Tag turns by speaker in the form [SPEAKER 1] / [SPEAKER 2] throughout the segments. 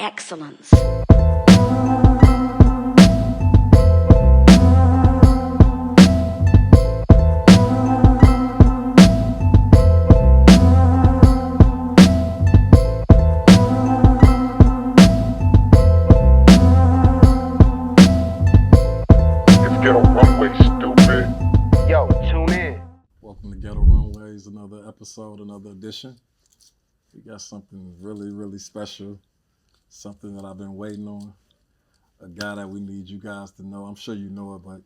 [SPEAKER 1] excellence.
[SPEAKER 2] Ghetto Runways, stupid.
[SPEAKER 3] Yo, tune in.
[SPEAKER 4] Welcome to Ghetto Runways, another episode, another edition. We got something really, really special, something that I've been waiting on, a guy that we need you guys to know. I'm sure you know it, but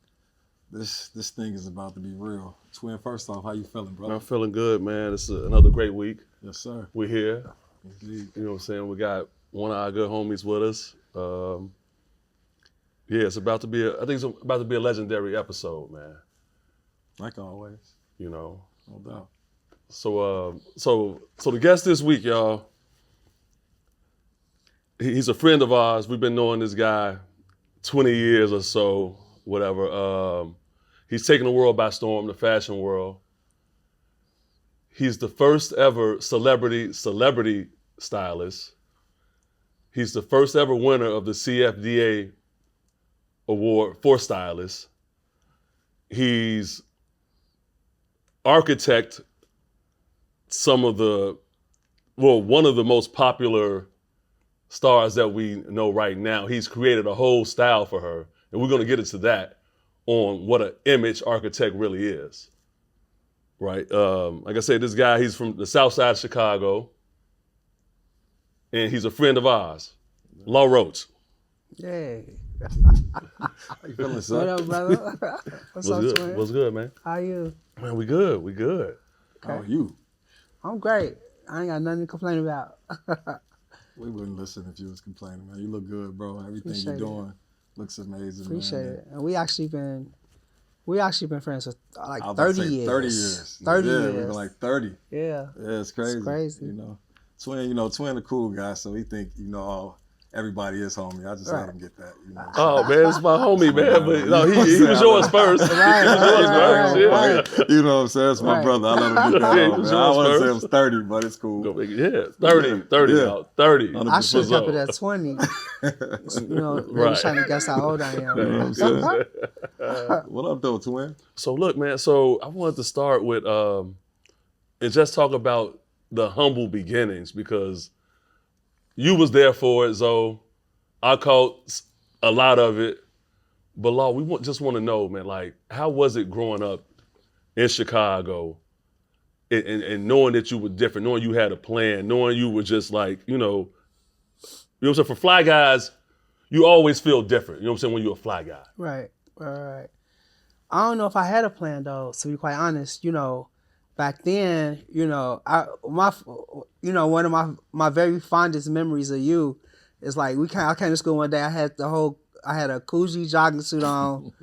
[SPEAKER 4] this thing is about to be real. Twin, first off, how you feeling, brother?
[SPEAKER 5] I'm feeling good, man. It's another great week.
[SPEAKER 4] Yes, sir.
[SPEAKER 5] We're here.
[SPEAKER 4] Indeed.
[SPEAKER 5] You know what I'm saying? We got one of our good homies with us. Yeah, it's about to be I think it's about to be a legendary episode, man.
[SPEAKER 4] Like always,
[SPEAKER 5] You know.
[SPEAKER 4] no doubt.
[SPEAKER 5] So the guest this week, y'all, he's a friend of ours. We've been knowing this guy 20 years or so, whatever. He's taken the world by storm, the fashion world. He's the first ever celebrity stylist. He's the first ever winner of the CFDA award for stylists. He's architect one of the most popular stars that we know right now. He's created a whole style for her, and we're going to get into that on what an image architect really is. Right? Like I said, this guy, he's from the south side of Chicago, and he's a friend of ours, Roach.
[SPEAKER 6] Yay.
[SPEAKER 4] How you feeling,
[SPEAKER 6] What
[SPEAKER 4] son?
[SPEAKER 6] up, brother? What's up,
[SPEAKER 5] good?
[SPEAKER 6] twin?
[SPEAKER 5] What's good, man?
[SPEAKER 6] How you?
[SPEAKER 5] Man, we good.
[SPEAKER 4] How are you?
[SPEAKER 6] I'm great. I ain't got nothing to complain about.
[SPEAKER 4] We wouldn't listen if you was complaining, man. You look good, bro. Everything
[SPEAKER 6] Appreciate
[SPEAKER 4] you're
[SPEAKER 6] it.
[SPEAKER 4] doing looks amazing,
[SPEAKER 6] Appreciate
[SPEAKER 4] man.
[SPEAKER 6] it. And we actually been friends for like
[SPEAKER 4] I was about to
[SPEAKER 6] 30
[SPEAKER 4] say
[SPEAKER 6] years.
[SPEAKER 4] 30 years.
[SPEAKER 6] 30
[SPEAKER 4] yeah,
[SPEAKER 6] years.
[SPEAKER 4] we've been like 30.
[SPEAKER 6] Yeah.
[SPEAKER 4] Yeah, it's crazy.
[SPEAKER 6] crazy.
[SPEAKER 4] You know, Twin a cool guy, so he think, everybody is homie. I just let him get that,
[SPEAKER 5] Oh man, it's my homie, man. But no, he
[SPEAKER 4] You know
[SPEAKER 5] was
[SPEAKER 4] what
[SPEAKER 5] yours
[SPEAKER 4] I'm
[SPEAKER 5] first.
[SPEAKER 6] Right,
[SPEAKER 5] He was yours
[SPEAKER 6] right,
[SPEAKER 5] first. Yeah.
[SPEAKER 4] You know what I'm saying? It's my
[SPEAKER 6] Right.
[SPEAKER 4] brother. I let him get that
[SPEAKER 5] Yeah, he
[SPEAKER 4] on,
[SPEAKER 5] was
[SPEAKER 4] man. I
[SPEAKER 5] yours
[SPEAKER 4] want to say it
[SPEAKER 5] first.
[SPEAKER 4] was 30, but it's cool.
[SPEAKER 5] Yeah, 30,
[SPEAKER 4] Yeah.
[SPEAKER 5] y'all. 30.
[SPEAKER 6] I should have kept it
[SPEAKER 5] So-
[SPEAKER 6] at 20. They
[SPEAKER 5] Right.
[SPEAKER 6] was trying to guess how old I am.
[SPEAKER 4] You know what I'm saying? What up, though, Twin?
[SPEAKER 5] So look, man, so I wanted to start with and just talk about the humble beginnings, because you was there for it, Zoe. I caught a lot of it. But Law, just want to know, man, like, how was it growing up in Chicago and knowing that you were different, knowing you had a plan, knowing you were just like, you know what I'm saying? For fly guys, you always feel different, you know what I'm saying, when you're a fly guy.
[SPEAKER 6] Right. I don't know if I had a plan though, to be quite honest. Back then, one of my very fondest memories of you is like I came to school one day. I had a Coogee jogging suit on,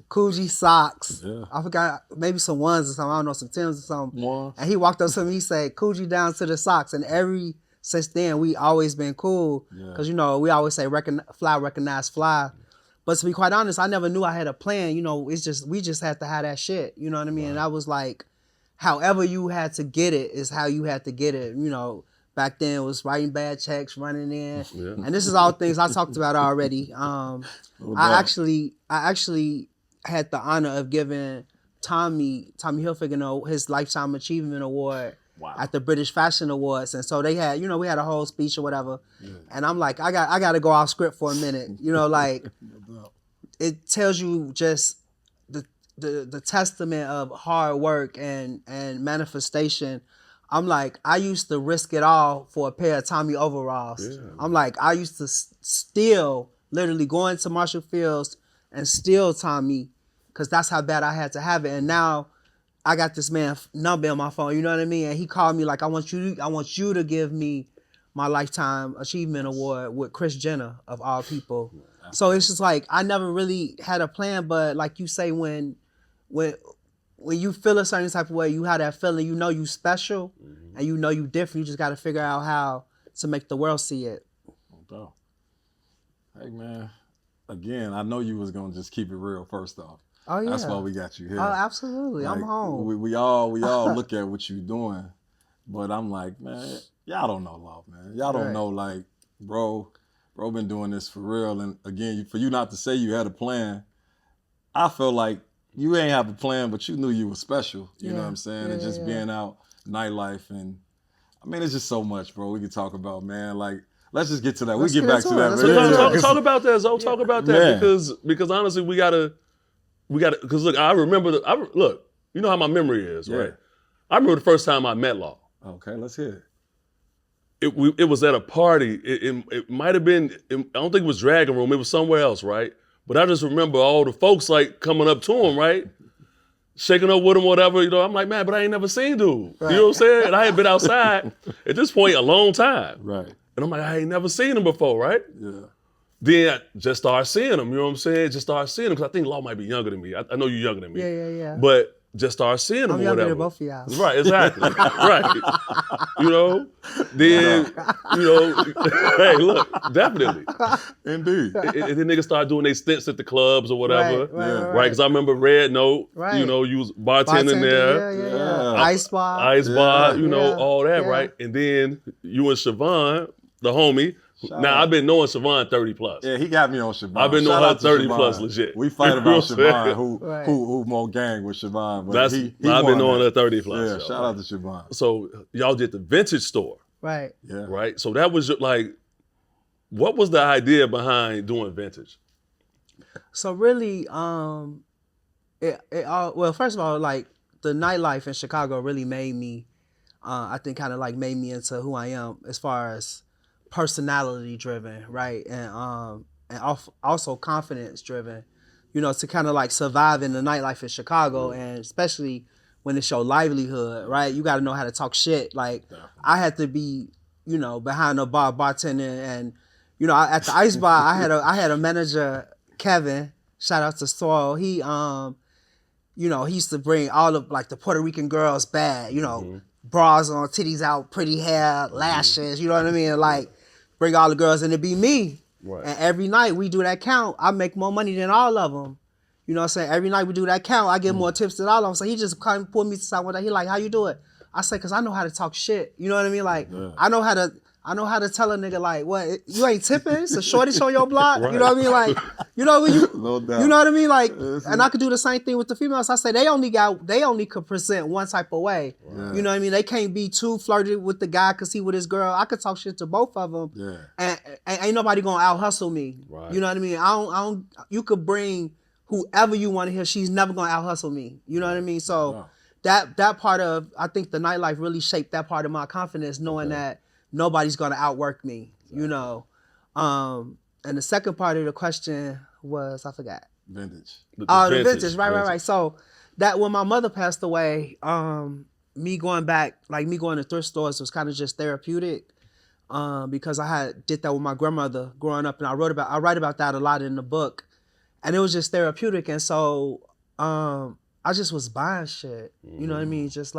[SPEAKER 6] Coogee socks.
[SPEAKER 4] Yeah.
[SPEAKER 6] I forgot, maybe some ones or something. I don't know, some Timbs or something.
[SPEAKER 4] One.
[SPEAKER 6] And he walked up to me. He said, "Coogee down to the socks." And since then, we always been cool because we always say fly, recognize, fly. But to be quite honest, I never knew I had a plan. It's just we just had to have that shit. You know what I mean? Right. And I was like, however you had to get it is how you had to get it. Back then it was writing bad checks, running in, and this is all things I talked about already. I actually had the honor of giving Tommy Hilfiger his Lifetime Achievement Award at the British Fashion Awards, and so they had we had a whole speech or whatever, and I'm like I got to go off script for a minute, like it tells you just the testament of hard work and manifestation. I'm like, I used to risk it all for a pair of Tommy overalls. Yeah. I'm like, I used to steal, literally go into Marshall Fields and steal Tommy, because that's how bad I had to have it. And now I got this man's number on my phone, you know what I mean? And he called me like, I want you to give me my Lifetime Achievement Award with Kris Jenner, of all people. Yeah. So it's just like, I never really had a plan, but like you say, when you feel a certain type of way, you have that feeling, you special, and you different. You just got to figure out how to make the world see it.
[SPEAKER 4] No doubt. Hey, man. Again, I know you was going to just keep it real first off.
[SPEAKER 6] Oh, yeah.
[SPEAKER 4] That's why we got you here.
[SPEAKER 6] Oh, absolutely.
[SPEAKER 4] Like,
[SPEAKER 6] I'm home.
[SPEAKER 4] We all look at what you're doing, but I'm like, man, y'all don't know love, man. Y'all don't know, like, bro bro, been doing this for real. And again, for you not to say you had a plan, I feel like you ain't have a plan, but you knew you were special. You know what I'm saying? And just being out nightlife, and I mean, it's just so much, bro. We could talk about, man. Like, let's just get to that. We get back to that.
[SPEAKER 5] So talk about that, Zoe. Talk about that because honestly, we gotta because look, I remember look. You know how my memory is, right? I remember the first time I met Law.
[SPEAKER 4] Okay, let's hear
[SPEAKER 5] it. It was at a party. It might have been. I don't think it was Dragon Room. It was somewhere else, right? But I just remember all the folks like coming up to him, right? Shaking up with him, whatever. You know, I'm like, man, but I ain't never seen dude. Right. You know what I'm saying? And I had been outside at this point a long time.
[SPEAKER 4] Right.
[SPEAKER 5] And I'm like, I ain't never seen him before, right?
[SPEAKER 4] Yeah.
[SPEAKER 5] Then I just started seeing him, you know what I'm saying? Just started seeing him, because I think Law might be younger than me. I know you're younger than me.
[SPEAKER 6] Yeah.
[SPEAKER 5] But just started seeing him
[SPEAKER 6] I'm
[SPEAKER 5] or
[SPEAKER 6] younger
[SPEAKER 5] whatever.
[SPEAKER 6] than both of y'all.
[SPEAKER 5] Right, exactly. Right. You know? Then, you know, hey, look, definitely.
[SPEAKER 4] Indeed.
[SPEAKER 5] And then niggas started doing their stints at the clubs or whatever.
[SPEAKER 6] Right.
[SPEAKER 5] Because I remember Red Note, you know, you was bartending there.
[SPEAKER 6] Yeah. Ice bar.
[SPEAKER 5] You know, all that, right? And then you and Siobhan, the homie. Now, I've been knowing Siobhan 30 plus.
[SPEAKER 4] Yeah, he got me on Siobhan.
[SPEAKER 5] I've been knowing her 30 plus legit.
[SPEAKER 4] We fight about Siobhan, who more gang with Siobhan. But
[SPEAKER 5] I've been knowing her 30 plus.
[SPEAKER 4] Yeah, shout out to Siobhan.
[SPEAKER 5] So y'all did the vintage store.
[SPEAKER 6] Right.
[SPEAKER 4] Yeah.
[SPEAKER 5] Right? So that was like, what was the idea behind doing vintage?
[SPEAKER 6] So really, well, first of all, like the nightlife in Chicago really made me, I think kind of like made me into who I am as far as personality driven, right? And also confidence driven, you know, to kind of like survive in the nightlife in Chicago, and especially when it's your livelihood, right? You got to know how to talk shit. Like I had to be, you know, behind the bar bartending, and you know, at the ice bar, I had a manager, Kevin. Shout out to Soil. He, you know, he used to bring all of like the Puerto Rican girls bad, you know, bras on, titties out, pretty hair, lashes. You know what I mean? Like bring all the girls, and it'd be me.
[SPEAKER 5] Right.
[SPEAKER 6] And every night we do that count, I make more money than all of them. You know what I'm saying? Every night we do that count, I get more tips than all of them. So he just kind of pulled me to the side one day. He like, how you do it? I say, cause I know how to talk shit. You know what I mean? Like, I know how to tell a nigga like, what, you ain't tipping? It's a shortage on your block. Right. You know what I mean? Like, you know when you, you know what I mean? Like, and I could do the same thing with the females. I say they only could present one type of way. Right. You know what I mean? They can't be too flirty with the guy cause he with his girl. I could talk shit to both of them. Yeah. And ain't nobody gonna out hustle me. Right. You know what I mean? I don't. You could bring whoever you want to hear. She's never gonna out hustle me. You know what I mean? So that part of, I think the nightlife really shaped that part of my confidence, knowing that nobody's gonna outwork me, you know. And the second part of the question was, I forgot.
[SPEAKER 4] Vintage.
[SPEAKER 6] The vintage, right. So that when my mother passed away, me going to thrift stores was kind of just therapeutic, because I did that with my grandmother growing up, and I write about that a lot in the book, and it was just therapeutic. And so I just was buying shit, you know what I mean? Just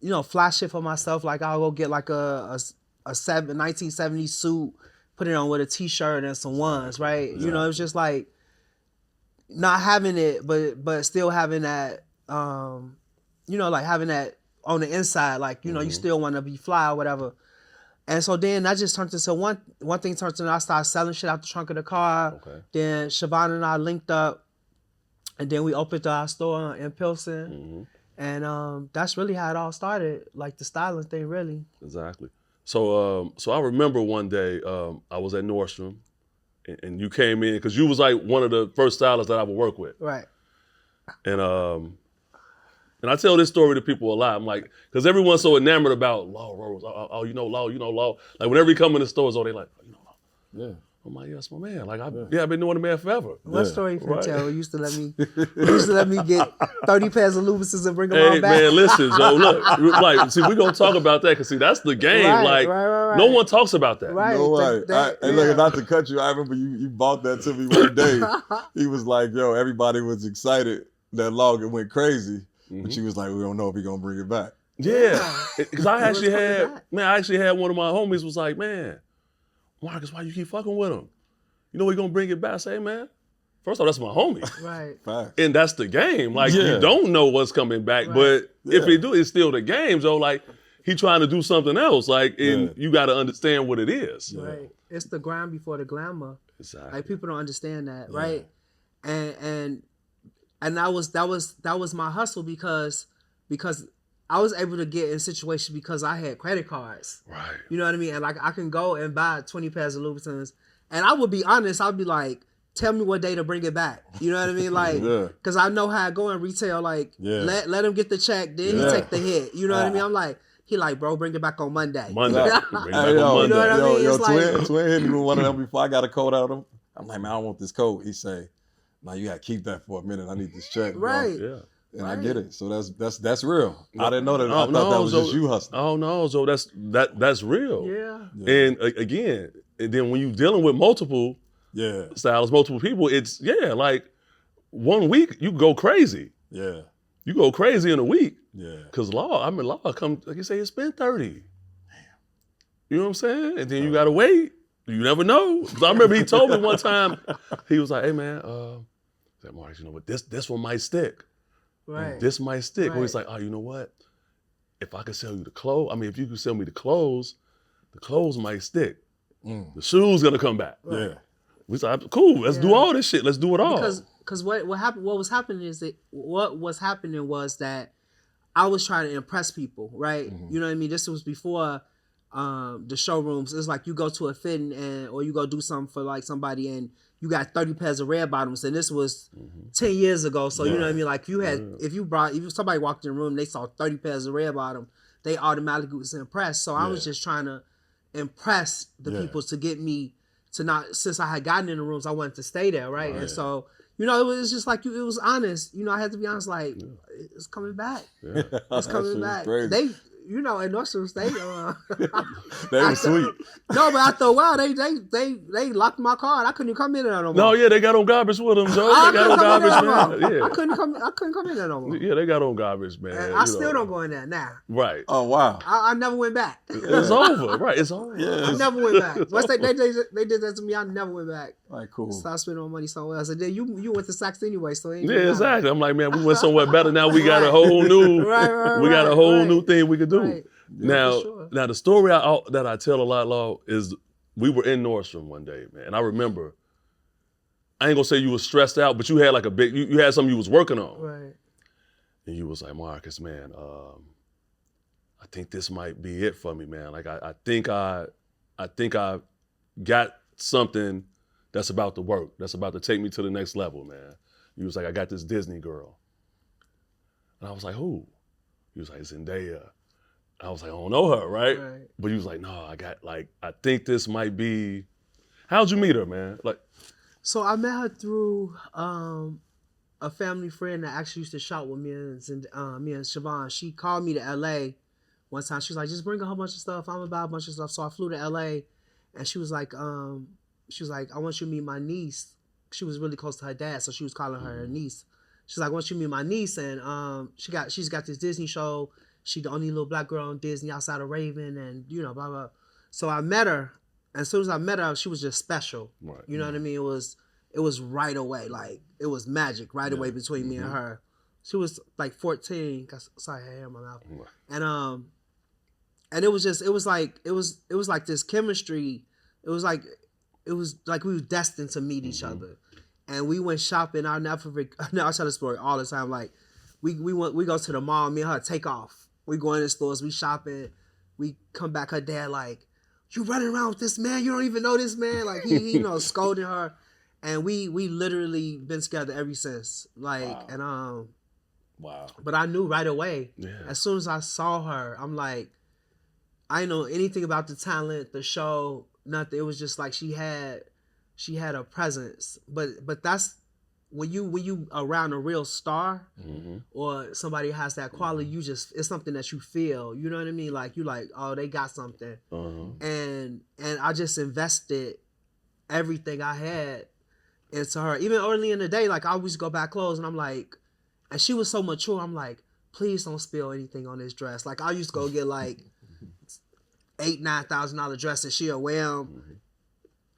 [SPEAKER 6] you know, fly shit for myself. Like I'll go get like a 1970s suit, put it on with a t-shirt and some ones, right? Yeah. You know, it was just like not having it, but still having that, you know, like having that on the inside, like, you know, you still want to be fly or whatever. And so then that just turned into one thing turned into, I started selling shit out the trunk of the car. Okay. Then Siobhan and I linked up, and then we opened our store in Pilsen. And that's really how it all started, like the styling thing, really.
[SPEAKER 5] Exactly. So I remember one day I was at Nordstrom, and you came in, because you was like one of the first stylists that I would work with. Right. And I tell this story to people a lot. I'm like, because everyone's so enamored about Law Rose. Oh, you know Law. Like whenever you come in the stores, they like, oh, you know Law. Yeah. I'm like, yeah, that's my man. Like, I've been knowing the man forever.
[SPEAKER 6] What story you can tell? You used to let me get 30 pairs of Lubrices and bring them all back.
[SPEAKER 5] Hey, man, listen, Joe, look, like, see, we're going to talk about that, because, see, that's the game. Right. No one talks about that.
[SPEAKER 6] Right.
[SPEAKER 4] No way. Hey, look, not to cut you, I remember you bought that to me one day. He was like, yo, everybody was excited that Law went crazy, but she was like, we don't know if he's going to bring it back.
[SPEAKER 5] Yeah, because I actually had one of my homies was like, man, Marcus, why you keep fucking with him? You know we're gonna bring it back. Say, man, first off, that's my homie.
[SPEAKER 6] Right.
[SPEAKER 5] And that's the game. Like, you don't know what's coming back, but if they do, it's still the game. So, like, he trying to do something else. Like, and
[SPEAKER 4] Yeah.
[SPEAKER 5] you got to understand what it is.
[SPEAKER 4] Yeah.
[SPEAKER 6] Right. It's the grind before the glamour.
[SPEAKER 5] Exactly.
[SPEAKER 6] Like people don't understand that,
[SPEAKER 4] Yeah.
[SPEAKER 6] right? And that was my hustle because I was able to get in situations because I had credit cards.
[SPEAKER 5] Right.
[SPEAKER 6] You know what I mean? And like I can go and buy 20 pairs of Louboutins, and I would be honest. I'd be like, tell me what day to bring it back. You know what I mean? Like,
[SPEAKER 4] Yeah.
[SPEAKER 6] because I know how I go in retail. Like,
[SPEAKER 4] Yeah.
[SPEAKER 6] let him get the check, then
[SPEAKER 4] Yeah.
[SPEAKER 6] he take the hit. You know what I mean? I'm like, he like, bro, bring it back on Monday.
[SPEAKER 5] Monday.
[SPEAKER 4] Yeah.
[SPEAKER 5] Bring it back
[SPEAKER 4] Hey,
[SPEAKER 5] on
[SPEAKER 4] yo,
[SPEAKER 6] You know what I
[SPEAKER 5] Monday.
[SPEAKER 6] mean?
[SPEAKER 4] yo,
[SPEAKER 6] It's like-
[SPEAKER 4] twin hit me with one of them before I got a coat out of him. I'm like, man, I don't want this coat. He say, nah, you gotta keep that for a minute. I need this check, bro.
[SPEAKER 6] Right.
[SPEAKER 5] Yeah.
[SPEAKER 4] And I
[SPEAKER 6] Right.
[SPEAKER 4] get it. So that's real. I didn't know that. I
[SPEAKER 5] Oh,
[SPEAKER 4] thought
[SPEAKER 5] no,
[SPEAKER 4] that was
[SPEAKER 5] so-
[SPEAKER 4] just you hustling.
[SPEAKER 5] Oh no, so that's real.
[SPEAKER 6] Yeah.
[SPEAKER 5] And again, and then when you dealing with multiple
[SPEAKER 4] Yeah.
[SPEAKER 5] stylists, multiple people, it's like 1 week you go crazy.
[SPEAKER 4] Yeah.
[SPEAKER 5] You go crazy in a week.
[SPEAKER 4] Yeah.
[SPEAKER 5] Cause law come like you say, it's been 30. You know what I'm saying? And then you gotta wait. You never know. So I remember he told me one time, he was like, hey man, said, Mark, you know what, this one might stick.
[SPEAKER 6] Right.
[SPEAKER 5] This might stick. Or he's
[SPEAKER 6] Right.
[SPEAKER 5] like, oh, you know what? If I could sell you the clothes, if you could sell me the clothes might stick.
[SPEAKER 4] Mm.
[SPEAKER 5] The shoes gonna come back.
[SPEAKER 4] Yeah.
[SPEAKER 5] We said, cool, let's do
[SPEAKER 6] Yeah.
[SPEAKER 5] all this shit. Let's do it all.
[SPEAKER 6] Because what was happening was that I was trying to impress people, right?
[SPEAKER 4] Mm-hmm.
[SPEAKER 6] You know what I mean? This was before the showrooms. It's like you go to a fitting or you go do something for like somebody and you got 30 pairs of red bottoms, and this was 10 years ago. So you know what I mean? Like you had, if somebody walked in the room and they saw 30 pairs of red bottom, they automatically was impressed. So I was just trying to impress the people to get me to not, since I had gotten in the rooms, I wanted to stay there, right? And so, you know, it was just like, it was honest. You know, I had to be honest, like, it's coming back.
[SPEAKER 5] Yeah.
[SPEAKER 6] It's coming back.
[SPEAKER 4] Crazy.
[SPEAKER 6] They, you know, in Nordstrom's, they
[SPEAKER 4] They was sweet.
[SPEAKER 6] No, but after a while, they locked my car. I couldn't even come in there no more.
[SPEAKER 5] No, yeah, they got on garbage with them, Joe.
[SPEAKER 6] I
[SPEAKER 5] They got on
[SPEAKER 6] couldn't come in
[SPEAKER 5] garbage,
[SPEAKER 6] there no
[SPEAKER 5] man.
[SPEAKER 6] more.
[SPEAKER 5] Yeah.
[SPEAKER 6] I couldn't come in there no more.
[SPEAKER 5] Yeah, they got on garbage, man.
[SPEAKER 6] And
[SPEAKER 5] you
[SPEAKER 6] I still
[SPEAKER 5] know.
[SPEAKER 6] don't go in there now.
[SPEAKER 5] Right.
[SPEAKER 4] Oh wow.
[SPEAKER 6] I never went back.
[SPEAKER 5] It's over. Right. It's over.
[SPEAKER 4] Yeah.
[SPEAKER 6] I never went back. Once they did that to me, I never went back.
[SPEAKER 4] Like cool.
[SPEAKER 6] So I spent my money somewhere else. And then you went to Saks anyway, so it ain't
[SPEAKER 5] Yeah,
[SPEAKER 6] even
[SPEAKER 5] exactly. I'm like, man, we went somewhere better. Now we got a whole new,
[SPEAKER 6] Right,
[SPEAKER 5] we got a whole
[SPEAKER 6] right.
[SPEAKER 5] new thing we could do.
[SPEAKER 6] Right.
[SPEAKER 5] Now,
[SPEAKER 6] for sure.
[SPEAKER 5] now the story that I tell a lot, Law, is we were in Nordstrom one day, man. And I remember, I ain't gonna say you was stressed out, but you had like you had something you was working on.
[SPEAKER 6] Right.
[SPEAKER 5] And you was like, Marcus, man, I think this might be it for me, man. Like I think I got something that's about to work, that's about to take me to the next level, man. You was like, I got this Disney girl. And I was like, who? He was like, Zendaya. I was like, I don't know her, right?
[SPEAKER 6] Right.
[SPEAKER 5] But he was like, no, I think this might be. How'd you meet her, man? Like,
[SPEAKER 6] So I met her through a family friend that actually used to shop with me and Siobhan. She called me to LA one time. She was like, just bring a whole bunch of stuff. I'm gonna buy a bunch of stuff. So I flew to LA, and she was like, I want you to meet my niece. She was really close to her dad, so she was calling her niece. She's like, I want you to meet my niece, and she's got this Disney show. She the only little black girl on Disney outside of Raven, and you know, blah blah. So I met her. And as soon as I met her, she was just special.
[SPEAKER 5] Right.
[SPEAKER 6] You know what I mean? It was right away. Like, it was magic right away between me and her. She was like 14. Sorry, I had hair in my mouth.
[SPEAKER 5] Right.
[SPEAKER 6] And it was like this chemistry. It was like we were destined to meet each other. And we went shopping. I'll never forget. I tell the story all the time. Like, we go to the mall, me and her take off. We go in the stores, we shopping. We come back, her dad like, you running around with this man? You don't even know this man? Like, he you know, scolding her. And we literally been together ever since. Like,
[SPEAKER 4] Wow.
[SPEAKER 6] and
[SPEAKER 4] Wow.
[SPEAKER 6] but I knew right away.
[SPEAKER 5] Yeah.
[SPEAKER 6] As soon as I saw her, I'm like, I didn't know anything about the talent, the show, nothing. It was just like she had a presence. But that's when you around a real star or somebody has that quality, it's something that you feel. You know what I mean? Like, you like, oh, they got something. And I just invested everything I had into her. Even early in the day, like, I always go back clothes and I'm like, and she was so mature, I'm like, please don't spill anything on this dress. Like, I used to go get like $8,000-$9,000 dresses. She'll wear them.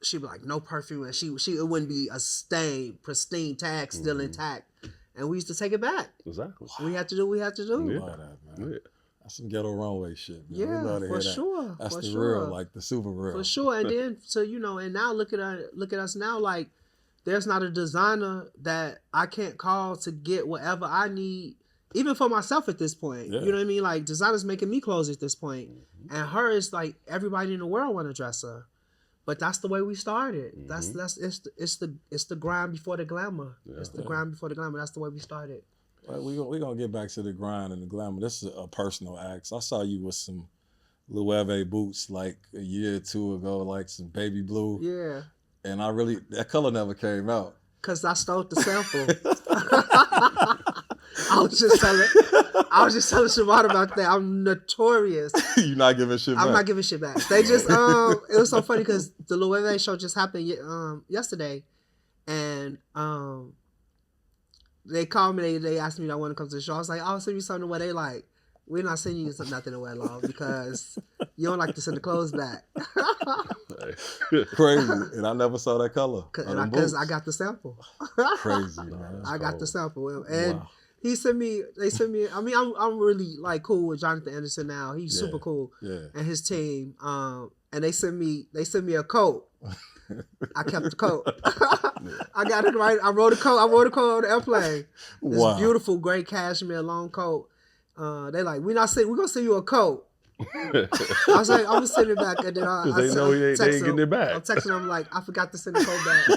[SPEAKER 6] She'd be like, no perfume. And it wouldn't be a stain, pristine tag still intact. And we used to take it back.
[SPEAKER 5] Exactly.
[SPEAKER 6] We had to do what we had to do.
[SPEAKER 5] Yeah.
[SPEAKER 4] Love that, man.
[SPEAKER 5] Yeah.
[SPEAKER 4] That's some Ghetto Runway shit, man. We
[SPEAKER 6] Yeah,
[SPEAKER 4] love to
[SPEAKER 6] for
[SPEAKER 4] hear that.
[SPEAKER 6] sure.
[SPEAKER 4] That's
[SPEAKER 6] for
[SPEAKER 4] the
[SPEAKER 6] sure.
[SPEAKER 4] real, like the super real.
[SPEAKER 6] For sure. And then so and now look at us now, like there's not a designer that I can't call to get whatever I need, even for myself at this point.
[SPEAKER 4] Yeah.
[SPEAKER 6] You know what I mean? Like designers making me clothes at this point. And her is like everybody in the world want to dress her. But that's the way we started. It's the grind before the glamour.
[SPEAKER 5] Yeah.
[SPEAKER 6] It's the grind before the glamour. That's the way we started.
[SPEAKER 4] Well, we're gonna get back to the grind and the glamour. This is a personal act. I saw you with some Loewe boots like a year or two ago, like some baby blue.
[SPEAKER 6] Yeah.
[SPEAKER 4] And that color never came out.
[SPEAKER 6] Cause I stole the sample. I was just telling Shabbat about that. I'm notorious.
[SPEAKER 4] You're not giving shit back.
[SPEAKER 6] I'm not giving shit back. They just it was so funny because the Loewe show just happened yesterday, and they called me. They asked me if I want to come to the show. I was like, I'll send you something where they like, we're not sending you nothing to wear long because you don't like to send the clothes back.
[SPEAKER 4] Crazy, and I never saw that color.
[SPEAKER 6] Because I got the sample.
[SPEAKER 4] Crazy, man.
[SPEAKER 6] I got the sample, and
[SPEAKER 4] Wow.
[SPEAKER 6] they sent me. I mean, I'm really like cool with Jonathan Anderson now. He's super cool, and his team. And they sent me a coat. I kept the coat. I got it right. I wrote a coat. on the airplane. This beautiful gray cashmere long coat. They like, we're gonna send you a coat. I was like, I'm gonna send it back, and then
[SPEAKER 5] they know they ain't getting it back.
[SPEAKER 6] I'm texting them like, I forgot to send the coat back.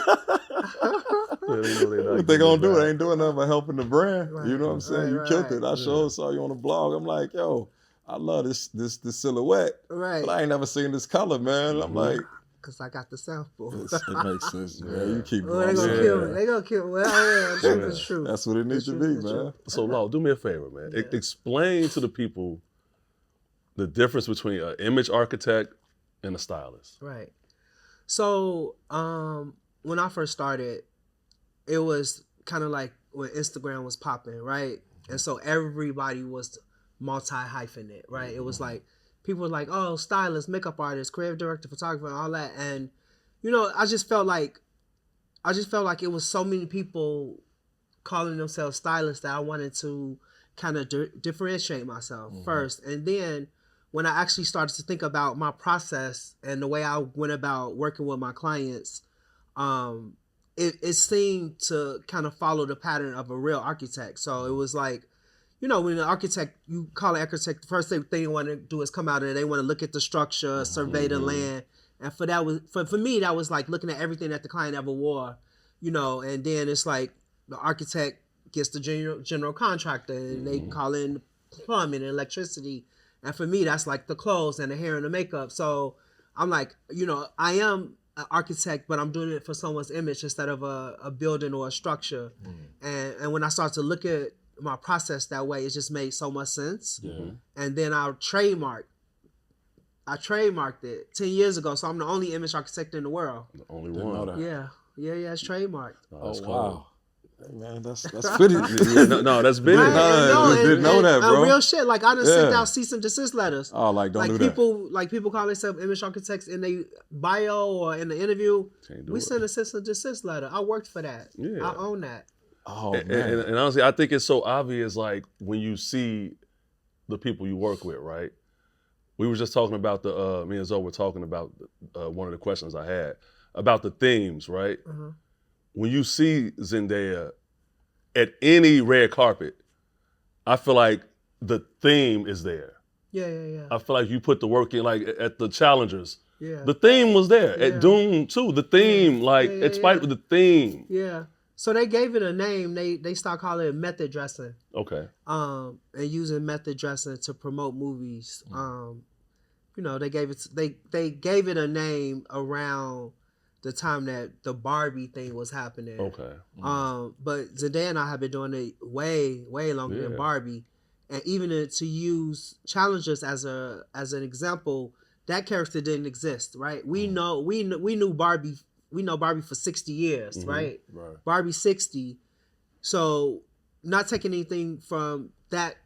[SPEAKER 4] What they gonna do? They ain't doing nothing but helping the brand.
[SPEAKER 6] Right,
[SPEAKER 4] You know what I'm saying? You killed it. I saw you on the blog. I'm like, yo, I love this silhouette.
[SPEAKER 6] Right.
[SPEAKER 4] But I ain't never seen this color, man. I'm like,
[SPEAKER 6] because I got the sample.
[SPEAKER 4] it makes sense, man. You keep
[SPEAKER 6] They gonna kill me. They gonna kill me. Well, yeah, truth is true.
[SPEAKER 4] That's what it needs to be, man.
[SPEAKER 5] So, Law, do me a favor, man. Explain to the people the difference between an image architect and a stylist.
[SPEAKER 6] Right. So, when I first started, it was kind of like when Instagram was popping, right? And so everybody was multi-hyphenate, right? It was like, people were like, oh, stylist, makeup artist, creative director, photographer, and all that. And, I just felt like it was so many people calling themselves stylists that I wanted to kind of differentiate myself first. And then when I actually started to think about my process and the way I went about working with my clients, it seemed to kind of follow the pattern of a real architect. So it was like, when an architect, you call an architect, the first thing they want to do is come out and they want to look at the structure, survey the land. And for me, that was like looking at everything that the client ever wore, and then it's like the architect gets the general contractor and they call in plumbing and electricity. And for me, that's like the clothes and the hair and the makeup. So I'm like, I am an architect, but I'm doing it for someone's image instead of a building or a structure. And when I start to look at my process that way, it just made so much sense. And then I trademarked it 10 years ago. So I'm the only image architect in the world.
[SPEAKER 5] The only one.
[SPEAKER 6] Yeah, it's trademarked.
[SPEAKER 5] That's cool.
[SPEAKER 4] Wow. Hey, man, that's pretty.
[SPEAKER 5] No, that's big.
[SPEAKER 4] Didn't know that, bro.
[SPEAKER 6] Real shit. Like I done sent out cease and desist letters.
[SPEAKER 4] Oh, like don't do that.
[SPEAKER 6] People call themselves image architects in their bio or in the interview. We sent a cease and desist letter. I worked for that.
[SPEAKER 5] Yeah.
[SPEAKER 6] I own that.
[SPEAKER 4] Oh, man.
[SPEAKER 5] And honestly, I think it's so obvious, like when you see the people you work with, right? We were just talking about me and Zoe were talking about one of the questions I had about the themes, right? When you see Zendaya at any red carpet, I feel like the theme is there.
[SPEAKER 6] Yeah.
[SPEAKER 5] I feel like you put the work in, like at the Challengers.
[SPEAKER 6] Yeah.
[SPEAKER 5] The theme was there. At Doom too, the theme, it's fight with the theme.
[SPEAKER 6] Yeah. So they gave it a name. They started calling it method dressing.
[SPEAKER 5] Okay.
[SPEAKER 6] And using method dressing to promote movies. They gave it a name around the time that the Barbie thing was happening.
[SPEAKER 5] Okay.
[SPEAKER 6] But Zendaya and I have been doing it way, way longer than Barbie. And even to use Challengers as an example, that character didn't exist, right? We knew Barbie. We know Barbie for 60 years, right? Barbie 60. So not taking anything from that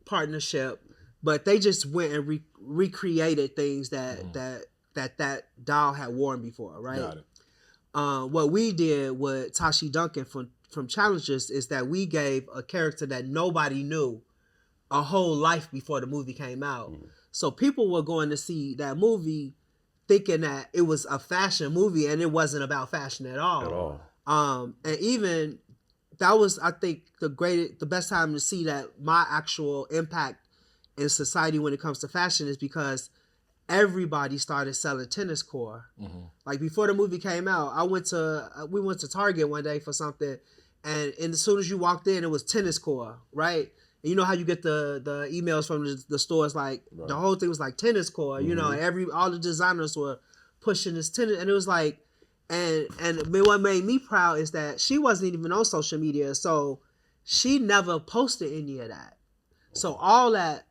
[SPEAKER 6] partnership, but they just went and recreated things that doll had worn before, right?
[SPEAKER 4] Got it.
[SPEAKER 6] What we did with Tashi Duncan from Challengers is that we gave a character that nobody knew a whole life before the movie came out. So people were going to see that movie thinking that it was a fashion movie and it wasn't about fashion at all. And even that was, I think, the best time to see that my actual impact in society when it comes to fashion is because everybody started selling tennis core. Like before the movie came out, we went to Target one day for something, and as soon as you walked in, it was tennis core, right? And you know how you get the emails from the stores, like the whole thing was like tennis core, you know, and all the designers were pushing this tennis, and it was like, and what made me proud is that she wasn't even on social media, so she never posted any of that. So all that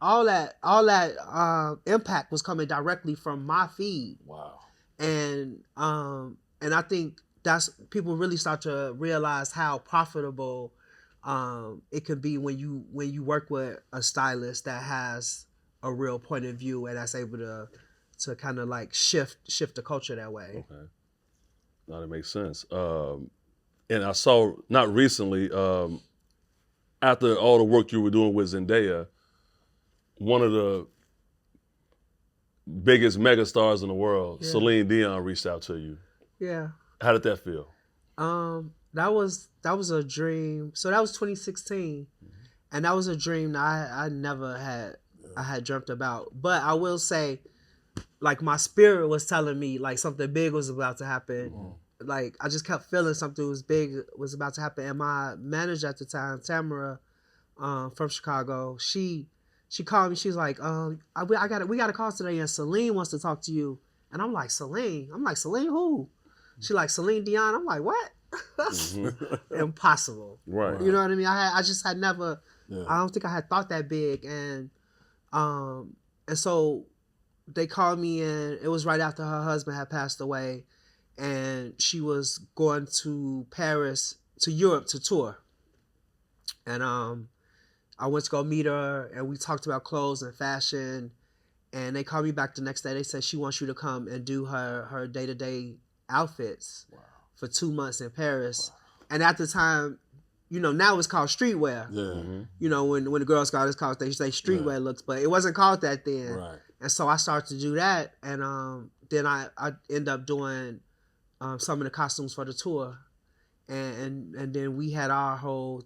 [SPEAKER 6] impact was coming directly from my feed.
[SPEAKER 4] Wow.
[SPEAKER 6] And I think that's people really start to realize how profitable it can be when you work with a stylist that has a real point of view and that's able to kind of like shift the culture that way.
[SPEAKER 5] Okay. No, that makes sense. And I saw, not recently, after all the work you were doing with Zendaya, one of the biggest megastars in the world, Celine Dion, reached out to you.
[SPEAKER 6] Yeah.
[SPEAKER 5] How did that feel?
[SPEAKER 6] That was a dream. So that was 2016, and that was a dream that I never had dreamt about. But I will say, like my spirit was telling me like something big was about to happen. Like I just kept feeling something was about to happen. And my manager at the time, Tamara, from Chicago, she called me. She's like, we got a call today, and Celine wants to talk to you. And I'm like, Celine? I'm like, Celine who? She like, Celine Dion. I'm like, what? Impossible.
[SPEAKER 5] Right.
[SPEAKER 6] You know what I mean? I just had never. I don't think I had thought that big, and so they called me, and it was right after her husband had passed away, and she was going to Paris, to Europe to tour, and I went to go meet her, and we talked about clothes and fashion, and they called me back the next day. They said she wants you to come and do her day-to-day outfits for 2 months in Paris. And at the time, you know, now it's called streetwear. You know, when the Girl Scout is called, they say streetwear looks, but it wasn't called that then.
[SPEAKER 4] Right.
[SPEAKER 6] And so I started to do that, and then I end up doing some of the costumes for the tour, and then we had our whole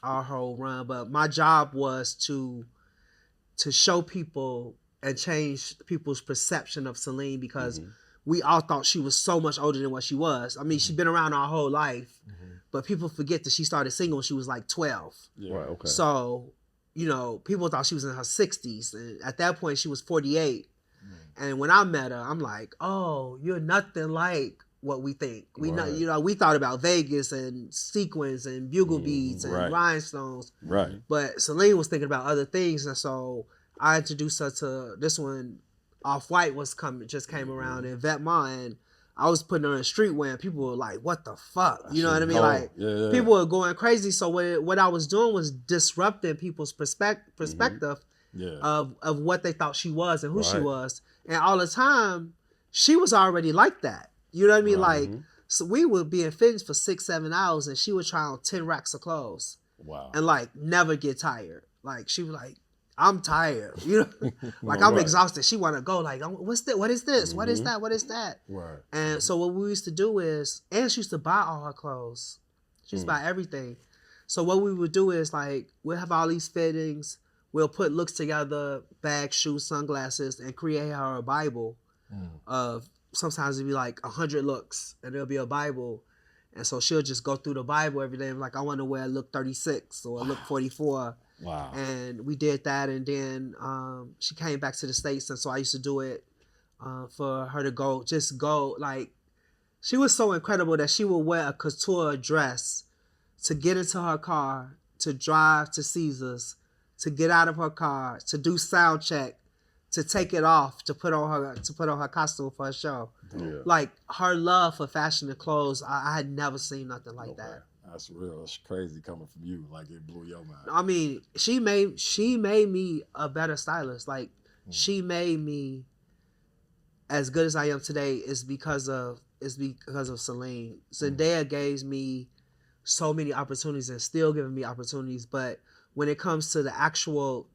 [SPEAKER 6] run. But my job was to show people and change people's perception of Celine, because we all thought she was so much older than what she was. I mean, she's been around our whole life, but people forget that she started singing when she was like 12.
[SPEAKER 5] Right, okay.
[SPEAKER 6] So, you know, people thought she was in her 60s. And at that point, she was 48. And when I met her, I'm like, oh, you're nothing like what we think. We thought about Vegas and sequins and bugle beads and rhinestones.
[SPEAKER 5] Right.
[SPEAKER 6] But Celine was thinking about other things. And so I introduced her to this one. Off-White just came around in Vetements, and I was putting her in streetwear, and people were like, what the fuck? You know what I mean? Like, people were going crazy. So what I was doing was disrupting people's perspective of what they thought she was and who she was. And all the time, she was already like that. You know what I mean? Like, so we would be in fitness for 6-7 hours, and she would try on 10 racks of clothes.
[SPEAKER 4] Wow.
[SPEAKER 6] And like, never get tired. Like, she was like, I'm tired, you know, like I'm exhausted. She want to go like, what's that? What is this? What is that? What is that?
[SPEAKER 4] Right.
[SPEAKER 6] And so what we used to do is, and she used to buy all her clothes. She used to buy everything. So what we would do is like, we'll have all these fittings. We'll put looks together, bags, shoes, sunglasses, and create her a Bible of, sometimes it'd be like 100 looks, and there'll be a Bible. And so she'll just go through the Bible every day. Like, I want to wear look 36 or look 44.
[SPEAKER 4] Wow.
[SPEAKER 6] And we did that, and then she came back to the States, and so I used to do it for her to go. Like, she was so incredible that she would wear a couture dress to get into her car, to drive to Caesars, to get out of her car, to do sound check, to take it off, to put on her costume for a show. Yeah. Like, her love for fashion and clothes, I had never seen nothing like that.
[SPEAKER 4] That's real. It's crazy coming from you. Like, it blew your mind.
[SPEAKER 6] I mean, she made me a better stylist. Like, she made me as good as I am today is because of Celine. Zendaya gave me so many opportunities and still giving me opportunities. But when it comes to the actual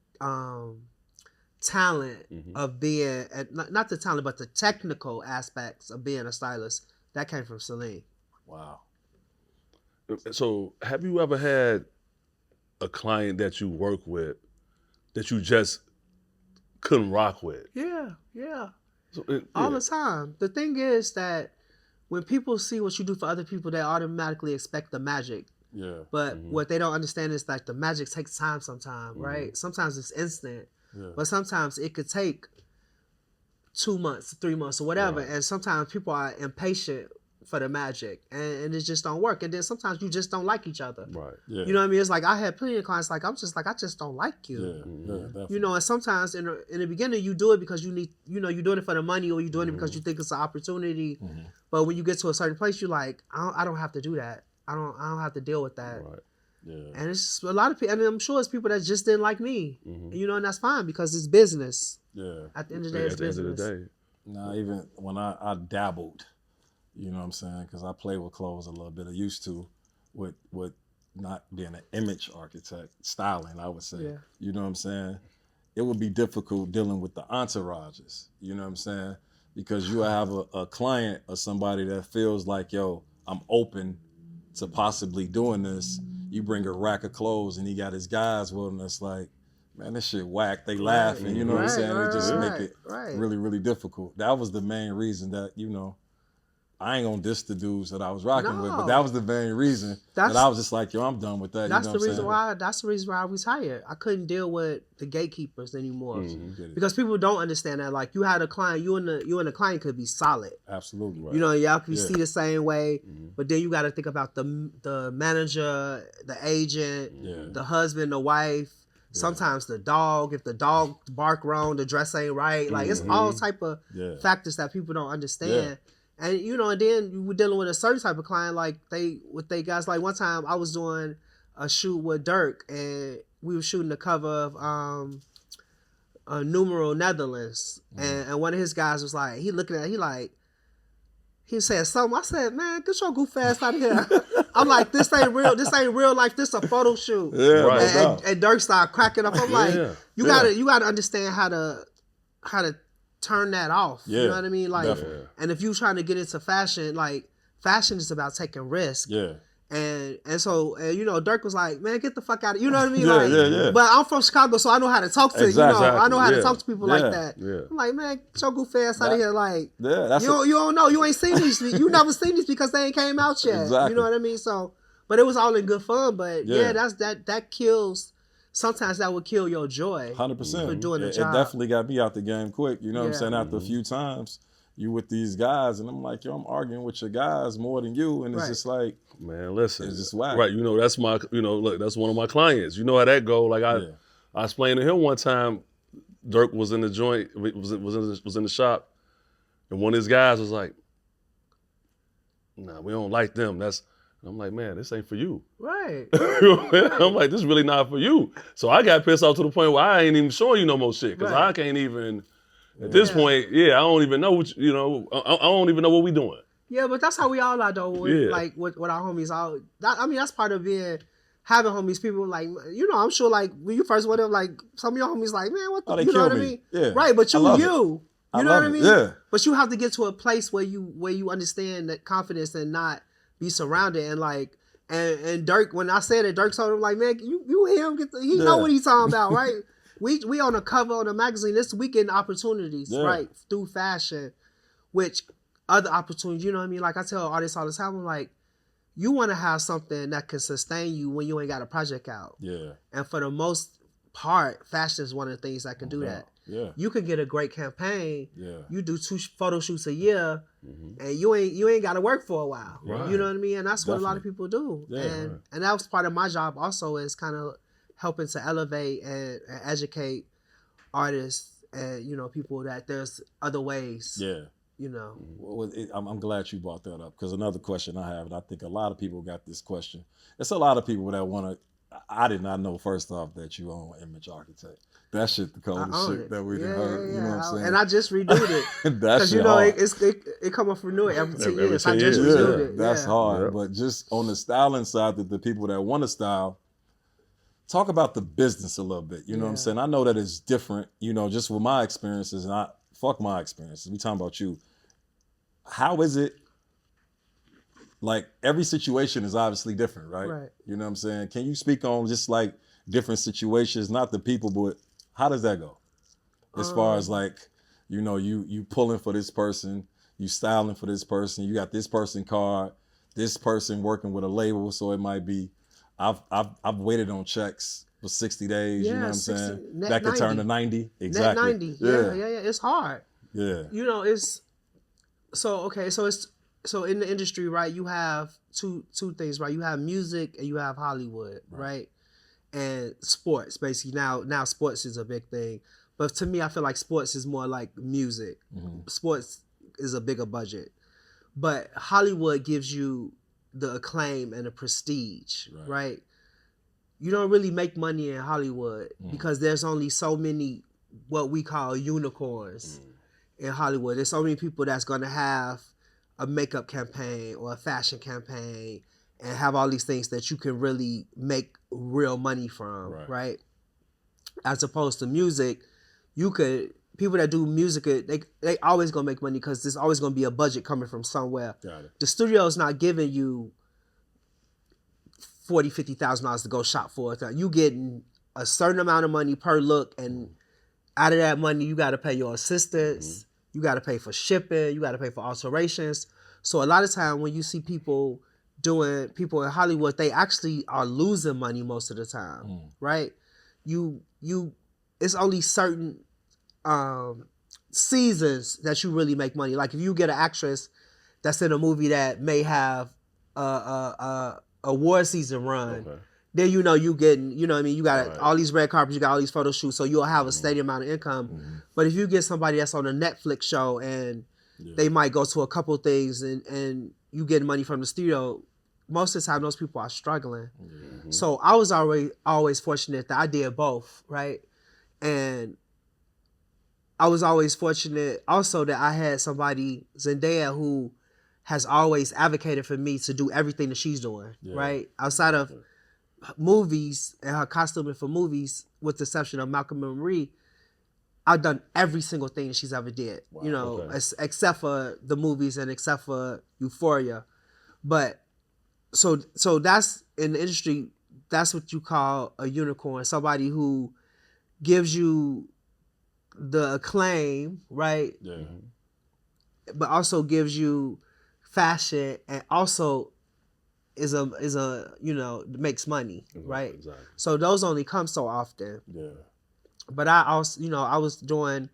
[SPEAKER 6] talent of being, not the talent, but the technical aspects of being a stylist, that came from Seline.
[SPEAKER 4] Wow.
[SPEAKER 5] So have you ever had a client that you work with that you just couldn't rock with?
[SPEAKER 6] Yeah.
[SPEAKER 5] So,
[SPEAKER 6] All the time. The thing is that when people see what you do for other people, they automatically expect the magic.
[SPEAKER 4] Yeah.
[SPEAKER 6] But what they don't understand is like the magic takes time sometimes, right? Sometimes it's instant, but sometimes it could take 2 months, 3 months, or whatever.
[SPEAKER 5] Right.
[SPEAKER 6] And sometimes people are impatient for the magic, and it just don't work. And then sometimes you just don't like each other.
[SPEAKER 5] Right.
[SPEAKER 4] Yeah.
[SPEAKER 6] You know what I mean? It's like I had plenty of clients like I just don't like you.
[SPEAKER 4] Yeah. Definitely.
[SPEAKER 6] You know, and sometimes in the beginning you do it because you need, you know, you're doing it for the money, or you're doing it because you think it's an opportunity. But when you get to a certain place, you're like, I don't have to do that. I don't have to deal with that.
[SPEAKER 5] Right.
[SPEAKER 4] Yeah.
[SPEAKER 6] And it's just a lot of people, and I'm sure it's people that just didn't like me. You know, and that's fine because it's business.
[SPEAKER 4] Yeah.
[SPEAKER 6] At the end of the day, it's
[SPEAKER 5] At the end
[SPEAKER 6] business.
[SPEAKER 5] of the day.
[SPEAKER 4] Now, even when I dabbled, you know what I'm saying? Because I play with clothes a little bit. I used to, with not being an image architect, styling, I would say.
[SPEAKER 6] Yeah.
[SPEAKER 4] You know what I'm saying? It would be difficult dealing with the entourages. You know what I'm saying? Because you have a client or somebody that feels like, yo, I'm open to possibly doing this. You bring a rack of clothes and he got his guys with him. That's like, man, this shit whack. They laughing. You know what I'm saying? It just make it really, really difficult. That was the main reason that, you know, I ain't gonna diss the dudes that I was rocking with, but that was the main reason that I was just like, yo, I'm done with that.
[SPEAKER 6] That's
[SPEAKER 4] you know
[SPEAKER 6] the reason
[SPEAKER 4] why.
[SPEAKER 6] That's the reason why I retired. I couldn't deal with the gatekeepers anymore because people don't understand that. Like, you had a client, you and the client could be solid.
[SPEAKER 4] Absolutely. Right.
[SPEAKER 6] You know, y'all could see the same way, but then you got to think about the manager, the agent, the husband, the wife. Sometimes the dog. If the dog bark wrong, the dress ain't right. Like, it's all type of factors that people don't understand. And, you know, and then you were dealing with a certain type of client, like they guys. Like, one time I was doing a shoot with Dirk, and we were shooting the cover of Numeral Netherlands, and one of his guys was like, he looking at it, he said something. I said, man, get your goof ass out of here. I'm like, this ain't real life. This a photo shoot.
[SPEAKER 4] Yeah,
[SPEAKER 5] right.
[SPEAKER 6] And Dirk started cracking up. I'm like, you gotta understand how to turn that off.
[SPEAKER 4] Yeah,
[SPEAKER 6] you know what I mean? Like,
[SPEAKER 4] definitely.
[SPEAKER 6] and if you trying to get into fashion, like, fashion is about taking risks.
[SPEAKER 4] Yeah.
[SPEAKER 6] And so you know, Dirk was like, man, get the fuck out of, you know what I mean?
[SPEAKER 4] Yeah.
[SPEAKER 6] But I'm from Chicago, so I know how to talk to
[SPEAKER 4] Exactly.
[SPEAKER 6] I know how to talk to people like that.
[SPEAKER 5] Yeah.
[SPEAKER 6] I'm like, man, get your goof ass out of here. Like,
[SPEAKER 4] that's
[SPEAKER 6] you don't know, you ain't seen these, you never seen these because they ain't came out yet.
[SPEAKER 4] Exactly.
[SPEAKER 6] You know what I mean? So, but it was all in good fun. But that kills. Sometimes that would kill your joy.
[SPEAKER 4] 100%.
[SPEAKER 6] For doing the job.
[SPEAKER 4] It definitely got me out the game quick. You know what I'm
[SPEAKER 6] Yeah.
[SPEAKER 4] saying? After a few times, you with these guys, and I'm like, yo, I'm arguing with your guys more than you, and it's just like,
[SPEAKER 5] man, listen,
[SPEAKER 4] it's just whack.
[SPEAKER 5] Right? You know, that's look, that's one of my clients. You know how that go. Like I explained to him one time, Dirk was in the joint, was in the shop, and one of his guys was like, nah, we don't like them. I'm like, man, this ain't for you.
[SPEAKER 6] Right.
[SPEAKER 5] I'm like, this is really not for you. So I got pissed off to the point where I ain't even showing you no more shit because I can't even. At this point, I don't even know what I don't even know what we doing.
[SPEAKER 6] Yeah, but that's how we all are though. Like with our homies. I mean, that's part of having homies. People like, you know, I'm sure like when you first went up, like some of your homies like, man, what the,
[SPEAKER 4] they
[SPEAKER 6] you know what I
[SPEAKER 4] kill
[SPEAKER 6] mean?
[SPEAKER 4] me. Yeah.
[SPEAKER 6] Right, but you know what I mean?
[SPEAKER 4] Yeah.
[SPEAKER 6] But you have to get to a place where you understand that confidence and not be surrounded and like. And Dirk, when I said it, Dirk told him like, man, you hear him he know what he's talking about, right? We on the cover of the magazine. This weekend opportunities, right? Through fashion, which other opportunities, you know what I mean? Like I tell artists all the time, I'm like, you want to have something that can sustain you when you ain't got a project out. Yeah. And for the most part, fashion is one of the things that can do that. Yeah. You can get a great campaign. Yeah. You do 2 photo shoots a year, and you ain't got to work for a while. Right. You know what I mean? And that's what a lot of people do. Yeah, and that was part of my job also, is kind of helping to elevate and educate artists and, you know, people that there's other ways. Yeah. You know.
[SPEAKER 4] Well, I'm glad you brought that up, because another question I have, and I think a lot of people got this question. It's a lot of people that want to. I did not know, first off, that you own Image Architect. That shit the coldest shit that we done heard. You know what I'm saying?
[SPEAKER 6] And I just renewed it.
[SPEAKER 4] Because
[SPEAKER 6] you know it come up for renewal every 10 years. I just renewed it.
[SPEAKER 4] That's hard. But just on the styling side, that the people that want to style, talk about the business a little bit. You know what I'm
[SPEAKER 6] Yeah.
[SPEAKER 4] saying? I know that it's different, you know, just with my experiences, and fuck my experiences. We talking about you. How is it? Like, every situation is obviously different, right?
[SPEAKER 6] Right.
[SPEAKER 4] You know what I'm saying? Can you speak on just like different situations, not the people, but how does that go? As far as like, you know, you pulling for this person, you styling for this person, you got this person card, this person working with a label, so it might be, I've waited on checks for 60 days, you know what I'm
[SPEAKER 6] 60,
[SPEAKER 4] saying?
[SPEAKER 6] net
[SPEAKER 4] That could turn
[SPEAKER 6] 90.
[SPEAKER 4] to 90.
[SPEAKER 6] Net
[SPEAKER 4] Exactly.
[SPEAKER 6] 90. Yeah. It's hard.
[SPEAKER 4] Yeah.
[SPEAKER 6] You know, it's so in the industry, right? You have two things, right? You have music and you have Hollywood, right? And sports, basically. Now sports is a big thing, but to me, I feel like sports is more like music. Sports is a bigger budget, but Hollywood gives you the acclaim and the prestige, right? You don't really make money in Hollywood because there's only so many what we call unicorns in Hollywood. There's so many people that's gonna have a makeup campaign or a fashion campaign and have all these things that you can really make real money from, right? As opposed to music, people that do music, they always gonna make money because there's always gonna be a budget coming from somewhere.
[SPEAKER 4] Got it.
[SPEAKER 6] The studio's not giving you $40,000-$50,000 to go shop for it. You getting a certain amount of money per look, and out of that money, you got to pay your assistants, you got to pay for shipping, you got to pay for alterations. So a lot of time when you see people in Hollywood, they actually are losing money most of the time, right? It's only certain seasons that you really make money. Like if you get an actress that's in a movie that may have a award season run, then you know you getting, you know what I mean, you got all these red carpets, you got all these photo shoots, so you'll have a steady amount of income. But if you get somebody that's on a Netflix show and they might go to a couple things and you get money from the studio, most of the time those people are struggling. So I was always fortunate that I did both, right? And I was always fortunate also that I had somebody, Zendaya, who has always advocated for me to do everything that she's doing, right? Outside of movies and her costuming for movies, with the exception of Malcolm and Marie, I've done every single thing that she's ever did, you know, except for the movies and except for Euphoria. But so that's in the industry, that's what you call a unicorn, somebody who gives you the acclaim, right?
[SPEAKER 4] Yeah.
[SPEAKER 6] But also gives you fashion and also is a you know, makes money, right?
[SPEAKER 5] Exactly.
[SPEAKER 6] So those only come so often.
[SPEAKER 4] Yeah.
[SPEAKER 6] But I also, you know, I was doing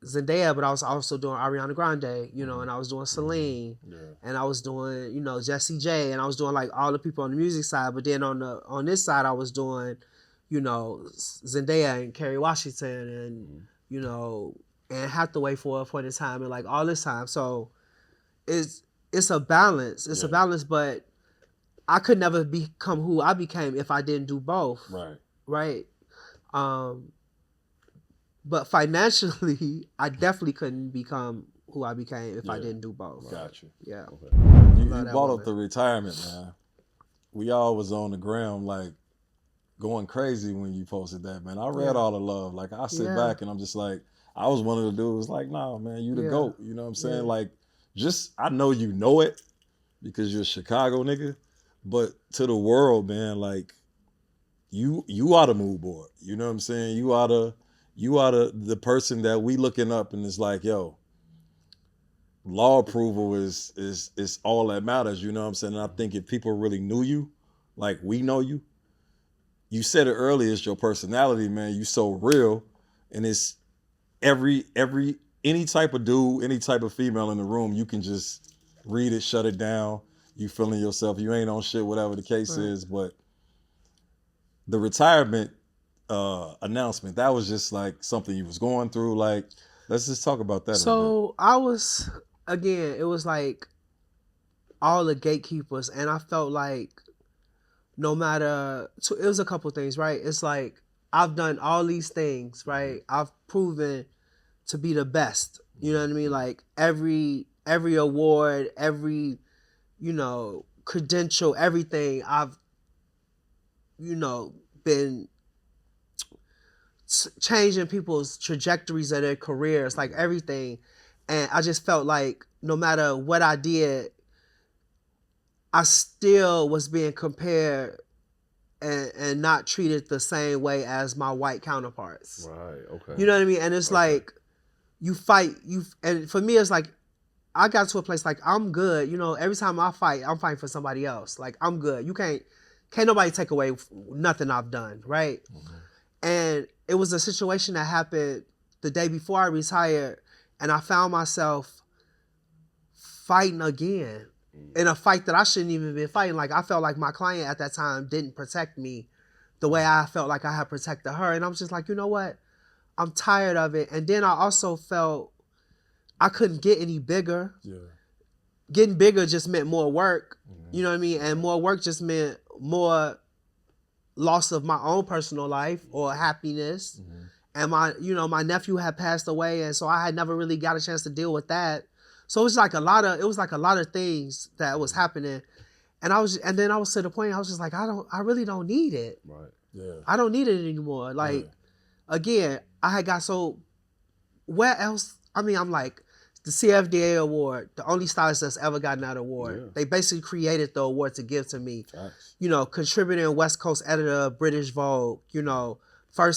[SPEAKER 6] Zendaya, but I was also doing Ariana Grande, you know, and I was doing Celine, and I was doing, you know, Jessie J, and I was doing like all the people on the music side. But then on this side, I was doing, you know, Zendaya and Kerry Washington and you know, and Hathaway for a point in time, and like all this time. So it's a balance. It's a balance, but I could never become who I became if I didn't do both. Right. But financially, I definitely couldn't become who I became if I didn't do both.
[SPEAKER 4] Got you.
[SPEAKER 6] Yeah.
[SPEAKER 4] You brought up the retirement, man. We all was on the ground like going crazy when you posted that, man. I read all the love. Like I sit back and I'm just like, I was one of the dudes like, nah, man, you the GOAT. You know what I'm saying? Like, just, I know you know it because you're a Chicago nigga, but to the world, man, like, you are the mood board. You know what I'm saying? You are the person that we looking up and it's like, yo, law approval is all that matters. You know what I'm saying? And I think if people really knew you, like we know you, you said it earlier, it's your personality, man. You so real, and it's any type of dude, any type of female in the room, you can just read it, shut it down. You feeling yourself, you ain't on shit, whatever the case is. But the retirement announcement, that was just like something you was going through. Like, let's just talk about that.
[SPEAKER 6] So I was, again, it was like all the gatekeepers, and I felt like no matter, it was a couple things, right? It's like I've done all these things, right? I've proven to be the best. You know what I mean? Like every award, every, you know, credential, everything, I've, you know, been changing people's trajectories of their careers, like everything. And I just felt like no matter what I did, I still was being compared and not treated the same way as my white counterparts.
[SPEAKER 5] Right. Okay.
[SPEAKER 6] You know what I mean? And it's like you fight, and for me it's like I got to a place like I'm good. You know, every time I fight, I'm fighting for somebody else. Like I'm good. You can't nobody take away nothing I've done, right? Mm-hmm. And it was a situation that happened the day before I retired, and I found myself fighting again in a fight that I shouldn't even been fighting. Like I felt like my client at that time didn't protect me the way I felt like I had protected her. And I'm just like, you know what? I'm tired of it. And then I also felt I couldn't get any bigger. Yeah. Getting bigger just meant more work. Mm-hmm. You know what I mean? And more work just meant more loss of my own personal life or happiness. Mm-hmm. And my nephew had passed away, and so I had never really got a chance to deal with that. So it was like a lot of things that was happening. And then I was to the point I was just like, I really don't need it. Right. Yeah. I don't need it anymore. Like again, I had got so where else? I mean, I'm like, the CFDA award, the only stylist that's ever gotten that award. Yeah. They basically created the award to give to me. Facts. You know, contributing West Coast editor of British Vogue, you know, for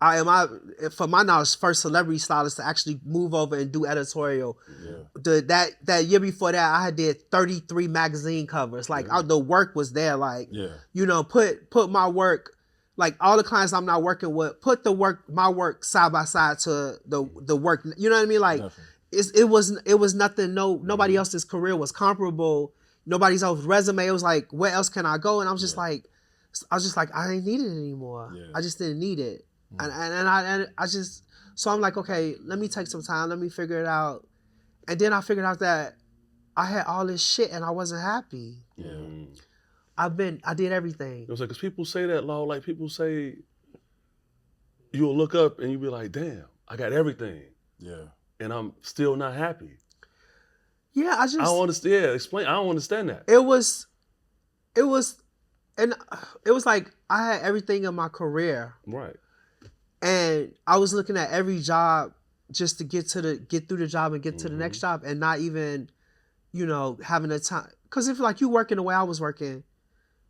[SPEAKER 6] my knowledge, first celebrity stylist to actually move over and do editorial. Yeah. That year before that, I had did 33 magazine covers. Like the work was there. Like, you know, put my work, like all the clients I'm not working with, put my work side by side to the work. You know what I mean? Like, it was nothing. Nobody else's career was comparable. Nobody's else's resume. It was like, where else can I go? And I was just like, I ain't need it anymore. Yeah. I just didn't need it. And I just, so I'm like, okay, let me take some time. Let me figure it out. And then I figured out that I had all this shit and I wasn't happy. Yeah. I did everything.
[SPEAKER 5] It was like, because people say that, Law, like people say, you'll look up and you'll be like, damn, I got everything. Yeah. And I'm still not happy.
[SPEAKER 6] Yeah, I don't
[SPEAKER 5] understand. Yeah, explain. I don't understand that.
[SPEAKER 6] It was like I had everything in my career. Right. And I was looking at every job just to get through the job and get to the next job, and not even, you know, having the time. Because if like you working the way I was working,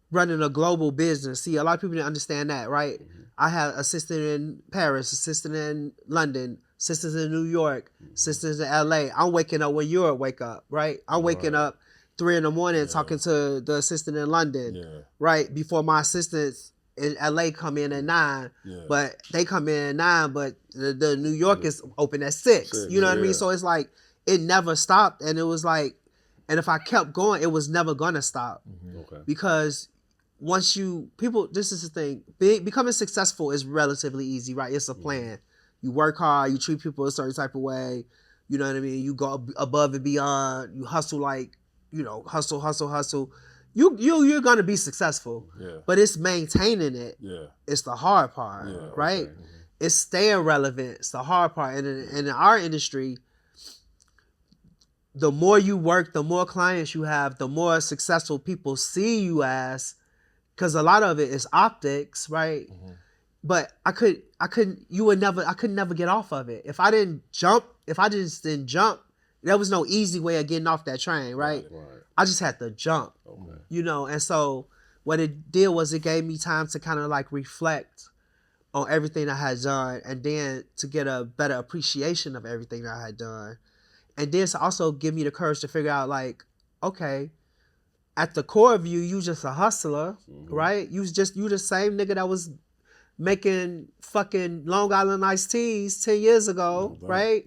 [SPEAKER 6] running a global business, see, a lot of people didn't understand that, right? Mm-hmm. I had assistant in Paris, assistant in London, assistants in New York, assistants in LA. I'm waking up when you wake up, right? I'm waking up 3 a.m. talking to the assistant in London, right? Before my assistants in LA come in at 9, but they come in at 9, but the New York is open at 6. You know what I mean? So it's like, it never stopped. And it was like, and if I kept going, it was never gonna stop. Mm-hmm. Okay. Because once this is the thing, becoming successful is relatively easy, right? It's a plan. You work hard, you treat people a certain type of way, you know what I mean? You go above and beyond, you hustle like, you know, hustle. You're gonna be successful, but it's maintaining it. Yeah, it's the hard part, right? Okay. Mm-hmm. It's staying relevant. It's the hard part, and in our industry, the more you work, the more clients you have, the more successful people see you as, because a lot of it is optics, right? Mm-hmm. But I could never get off of it. If I just didn't jump, there was no easy way of getting off that train, right? Right. I just had to jump, you know? And so what it did was it gave me time to kind of like reflect on everything I had done, and then to get a better appreciation of everything that I had done. And then to also give me the courage to figure out like, okay, at the core of you just a hustler, right? You the same nigga that was making fucking Long Island iced teas 10 years ago, right?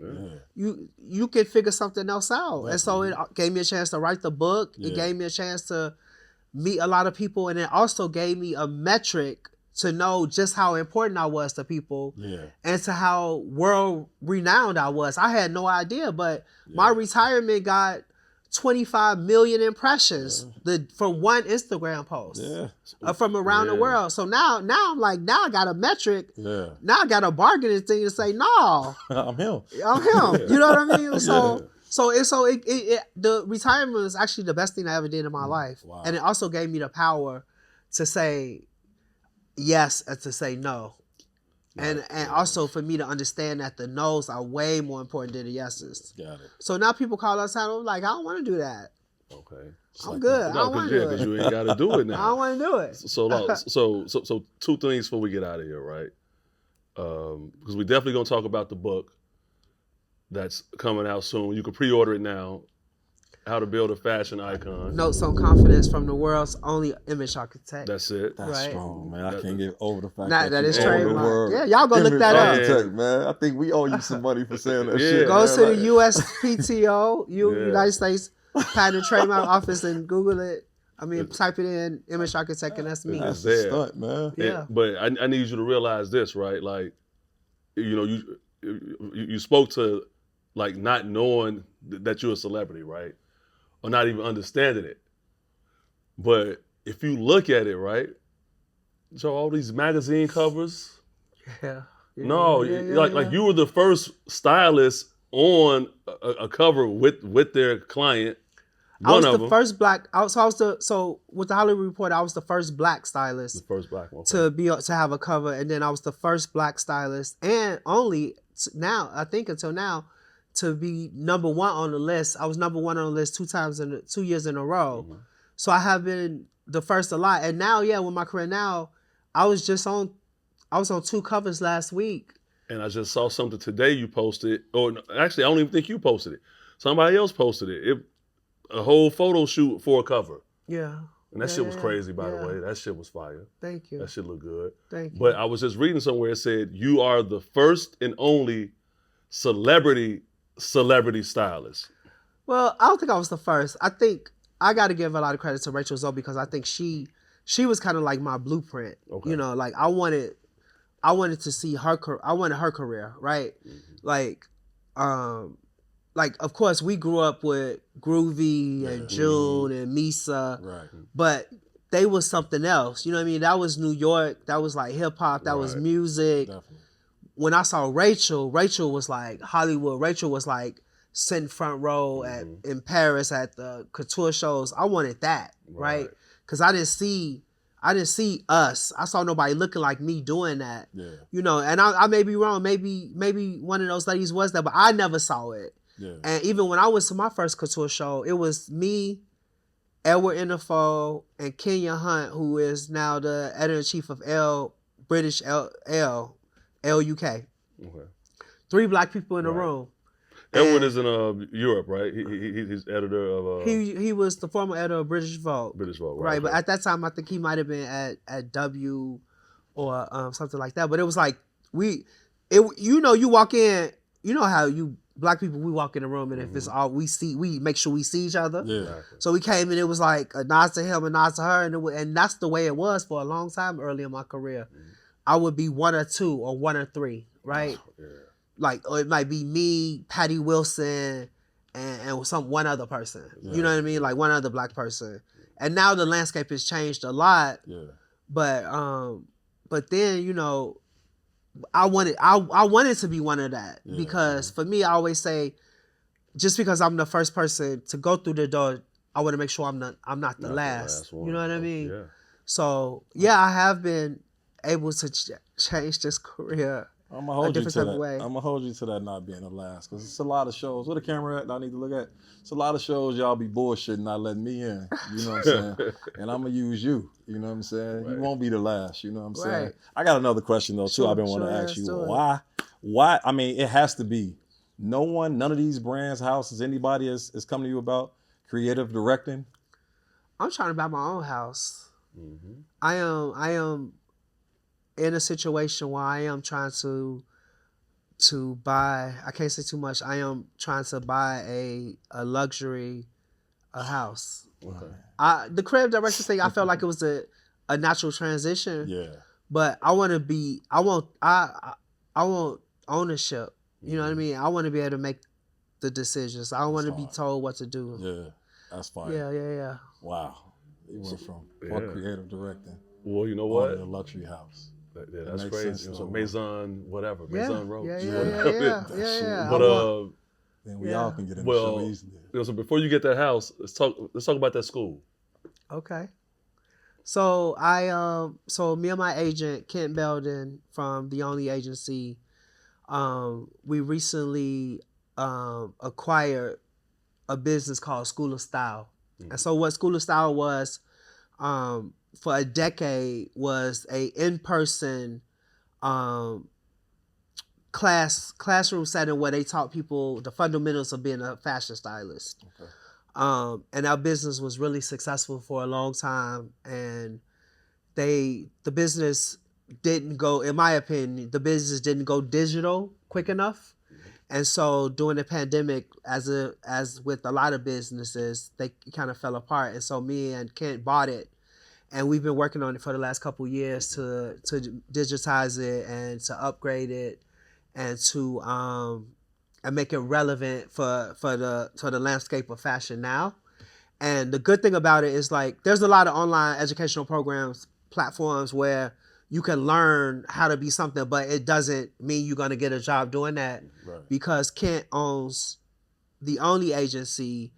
[SPEAKER 6] Yeah. You could figure something else out. And so it gave me a chance to write the book. Yeah. It gave me a chance to meet a lot of people. And it also gave me a metric to know just how important I was to people, and to how world renowned I was. I had no idea, but my retirement got 25 million impressions from one Instagram post from around the world. So now I'm like, now I got a metric. Yeah. Now I got a bargaining thing to say, no,
[SPEAKER 4] I'm him.
[SPEAKER 6] You know what I mean? So the retirement was actually the best thing I ever did in my life. Wow. And it also gave me the power to say, yes to say no. And
[SPEAKER 5] Right,
[SPEAKER 6] and
[SPEAKER 5] yeah.
[SPEAKER 6] also for me to understand that the no's are way more important than the yeses.
[SPEAKER 4] Got it.
[SPEAKER 6] So now people call us out. I'm like, I don't want to do that.
[SPEAKER 5] Okay.
[SPEAKER 4] It's
[SPEAKER 6] I'm
[SPEAKER 4] like
[SPEAKER 6] good.
[SPEAKER 4] that.
[SPEAKER 6] I
[SPEAKER 5] No,
[SPEAKER 6] don't want
[SPEAKER 5] because
[SPEAKER 6] to do it.
[SPEAKER 5] you ain't got to do it
[SPEAKER 6] I
[SPEAKER 5] now.
[SPEAKER 6] don't want to do it.
[SPEAKER 5] So two things before we get out of here, right? Because we definitely gonna talk about the book that's coming out soon. You can pre-order it now. How to Build a Fashion Icon.
[SPEAKER 6] Notes on confidence from the world's only image architect.
[SPEAKER 5] That's it.
[SPEAKER 4] That's
[SPEAKER 6] Right.
[SPEAKER 4] strong, man. I can't get over the fact
[SPEAKER 6] Nah,
[SPEAKER 4] that
[SPEAKER 6] that
[SPEAKER 4] you
[SPEAKER 6] is
[SPEAKER 4] own the
[SPEAKER 6] trademark.
[SPEAKER 4] word.
[SPEAKER 6] Yeah, y'all go look
[SPEAKER 4] Image
[SPEAKER 6] that up.
[SPEAKER 4] architect, man. I think we owe you some money for saying that
[SPEAKER 5] Yeah.
[SPEAKER 4] shit.
[SPEAKER 6] Go
[SPEAKER 4] man.
[SPEAKER 6] to the
[SPEAKER 4] Like-
[SPEAKER 6] USPTO,
[SPEAKER 5] Yeah.
[SPEAKER 6] United States Patent and Trademark Office, and Google it. I mean, type it in, image architect, and that's me.
[SPEAKER 5] It's
[SPEAKER 4] That's a
[SPEAKER 5] there.
[SPEAKER 4] stunt, man.
[SPEAKER 6] Yeah.
[SPEAKER 5] But I need you to realize this, right? Like, you know, you spoke to like not knowing that you're a celebrity, right? Or not even understanding it. But if you look at it, right? So all these magazine covers.
[SPEAKER 6] Yeah. Yeah,
[SPEAKER 5] No,
[SPEAKER 6] yeah, yeah,
[SPEAKER 5] like
[SPEAKER 6] yeah.
[SPEAKER 5] you were the first stylist on a cover with their client.
[SPEAKER 6] I was
[SPEAKER 5] One of
[SPEAKER 6] the
[SPEAKER 5] them.
[SPEAKER 6] first black. So with the Hollywood Reporter, I was the first black stylist
[SPEAKER 5] The first black one.
[SPEAKER 6] to have a cover, and then I was the first black stylist and only now, I think until now, to be number one on the list. I was number one on the list 2 years in a row.
[SPEAKER 5] Mhm.
[SPEAKER 6] So I have been the first a lot, and now, yeah, with my career now, I was on 2 covers last week.
[SPEAKER 5] And I just saw something today you posted, or actually, I don't even think you posted it. Somebody else posted it. A whole photo shoot for a cover.
[SPEAKER 6] Yeah.
[SPEAKER 5] And that shit was crazy, by
[SPEAKER 6] yeah.
[SPEAKER 5] the way. That shit was fire.
[SPEAKER 6] Thank you.
[SPEAKER 5] That shit looked good.
[SPEAKER 6] Thank you.
[SPEAKER 5] But I was just reading somewhere, it said, you are the first and only celebrity stylist.
[SPEAKER 6] Well, I don't think I was the first. I think I got to give a lot of credit to Rachel Zoe because I think she was kind of like my blueprint.
[SPEAKER 5] Okay.
[SPEAKER 6] You know, like I wanted to see her. I wanted her career, right?
[SPEAKER 5] Mm-hmm.
[SPEAKER 6] Like of course we grew up with Groovy and June and Misa,
[SPEAKER 4] Right.
[SPEAKER 6] but they was something else. You know what I mean? That was New York. That was like hip hop. That was
[SPEAKER 5] Right.
[SPEAKER 6] music.
[SPEAKER 4] Definitely.
[SPEAKER 6] When I saw Rachel was like Hollywood. Rachel was like sitting front row in Paris at the couture shows. I wanted that, right? Because I didn't see us. I saw nobody looking like me doing that.
[SPEAKER 4] Yeah.
[SPEAKER 6] You know, and I may be wrong. Maybe one of those ladies was there, but I never saw it.
[SPEAKER 4] Yeah.
[SPEAKER 6] And even when I was to my first couture show, it was me, Edward Inifo, and Kenya Hunt, who is now the editor-in-chief of LUK.
[SPEAKER 5] Okay.
[SPEAKER 6] 3 black people in the
[SPEAKER 5] Right.
[SPEAKER 6] room.
[SPEAKER 5] Edward
[SPEAKER 6] And
[SPEAKER 5] is in Europe, right? He's editor of
[SPEAKER 6] he was the former editor of British Vogue.
[SPEAKER 5] British Vogue,
[SPEAKER 6] Right, but
[SPEAKER 5] okay.
[SPEAKER 6] at that time, I think he might have been at W or something like that. But it was like you walk in, you know how you black people, we walk in the room, and if it's all we see, we make sure we see each other.
[SPEAKER 4] Yeah.
[SPEAKER 5] Exactly.
[SPEAKER 6] So we came in, it was like a nod to him, a nod to her, and that's the way it was for a long time early in my career. I would be 1 or 2 or 1 or 3, right?
[SPEAKER 5] Yeah.
[SPEAKER 6] Like, or it might be me, Patty Wilson, and one other person.
[SPEAKER 4] Yeah.
[SPEAKER 6] You know what I mean? Like one other black person. And now the landscape has changed a lot.
[SPEAKER 4] Yeah.
[SPEAKER 6] But then, you know, I wanted to be one of that because for me, I always say, just because I'm the first person to go through the door, I want to make sure I'm not the last.
[SPEAKER 5] one.
[SPEAKER 6] You know what I mean?
[SPEAKER 5] Yeah.
[SPEAKER 6] So yeah, I have been able to change this career.
[SPEAKER 4] I'm gonna hold you
[SPEAKER 6] different
[SPEAKER 4] to
[SPEAKER 6] type
[SPEAKER 4] that.
[SPEAKER 6] of way.
[SPEAKER 4] I'm gonna hold you to that not being the last, because it's a lot of shows. Where the camera at? That I need to look at. It's a lot of shows y'all be bullshitting, not letting me in. You know what I'm saying? And I'm gonna use you. You know what I'm saying?
[SPEAKER 5] Right.
[SPEAKER 4] You won't be the last. You know what I'm saying?
[SPEAKER 6] Right.
[SPEAKER 4] I got another question though too.
[SPEAKER 6] Sure,
[SPEAKER 4] I've been wanting
[SPEAKER 6] sure,
[SPEAKER 4] to ask you.
[SPEAKER 6] let's do it.
[SPEAKER 4] Why? I mean, it has to be. None of these brands, houses, anybody is coming to you about creative directing.
[SPEAKER 6] I'm trying to buy my own house.
[SPEAKER 5] Mm-hmm.
[SPEAKER 6] I am in a situation where I am trying to buy. I can't say too much. I am trying to buy a luxury house.
[SPEAKER 5] Okay.
[SPEAKER 6] The creative direction thing, I felt like it was a natural transition.
[SPEAKER 4] Yeah.
[SPEAKER 6] But I want ownership. You know what I mean? I want to be able to make the decisions. I don't want to be
[SPEAKER 4] fine.
[SPEAKER 6] told what to do.
[SPEAKER 4] Yeah. That's fine.
[SPEAKER 6] Yeah.
[SPEAKER 4] Wow. You went from
[SPEAKER 5] Yeah.
[SPEAKER 4] creative directing
[SPEAKER 5] Well, you know
[SPEAKER 4] on
[SPEAKER 5] what?
[SPEAKER 4] a luxury house.
[SPEAKER 5] Yeah, that's
[SPEAKER 4] makes
[SPEAKER 5] crazy.
[SPEAKER 4] sense,
[SPEAKER 5] So
[SPEAKER 4] though.
[SPEAKER 5] Maison, whatever.
[SPEAKER 6] Yeah.
[SPEAKER 5] Maison Roach.
[SPEAKER 6] Yeah.
[SPEAKER 5] But
[SPEAKER 4] Then we
[SPEAKER 6] Yeah.
[SPEAKER 4] all can get in the
[SPEAKER 5] well,
[SPEAKER 4] show easily.
[SPEAKER 5] so before you get that house, let's talk about that school.
[SPEAKER 6] Okay. So so me and my agent Kent Belden from The Only Agency, we recently acquired a business called School of Style. And so what School of Style was, for a decade, was a in-person classroom setting where they taught people the fundamentals of being a fashion stylist.
[SPEAKER 4] Okay.
[SPEAKER 6] And our business was really successful for a long time, and the business didn't go, in my opinion, the business didn't go digital quick enough. And so during the pandemic, as with a lot of businesses, they kind of fell apart. And so me and Kent bought it, and we've been working on it for the last couple of years to digitize it and to upgrade it and to and make it relevant for the landscape of fashion now. And the good thing about it is, like, there's a lot of online educational programs, platforms where you can learn how to be something, but it doesn't mean you're gonna get a job doing that.
[SPEAKER 4] Right.
[SPEAKER 6] Because Kent owns The Only Agency.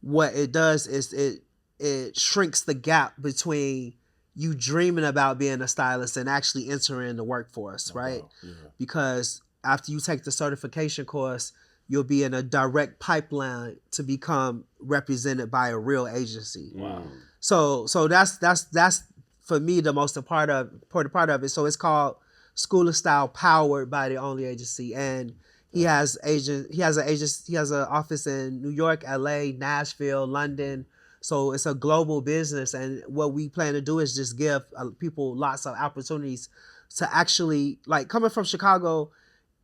[SPEAKER 6] What it does is it shrinks the gap between you dreaming about being a stylist and actually entering the workforce, right?
[SPEAKER 4] Wow. Yeah.
[SPEAKER 6] Because after you take the certification course, you'll be in a direct pipeline to become represented by a real agency.
[SPEAKER 4] Wow.
[SPEAKER 6] So that's for me the most important part of it. So it's called School of Style, powered by The Only Agency, and he has an office in New York, LA, Nashville, London. So it's a global business, and what we plan to do is just give people lots of opportunities to actually, like, coming from Chicago,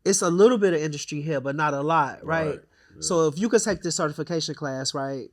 [SPEAKER 6] it's a little bit of industry here, but not a lot, right?
[SPEAKER 5] Yeah.
[SPEAKER 6] So if you could take this certification class, right,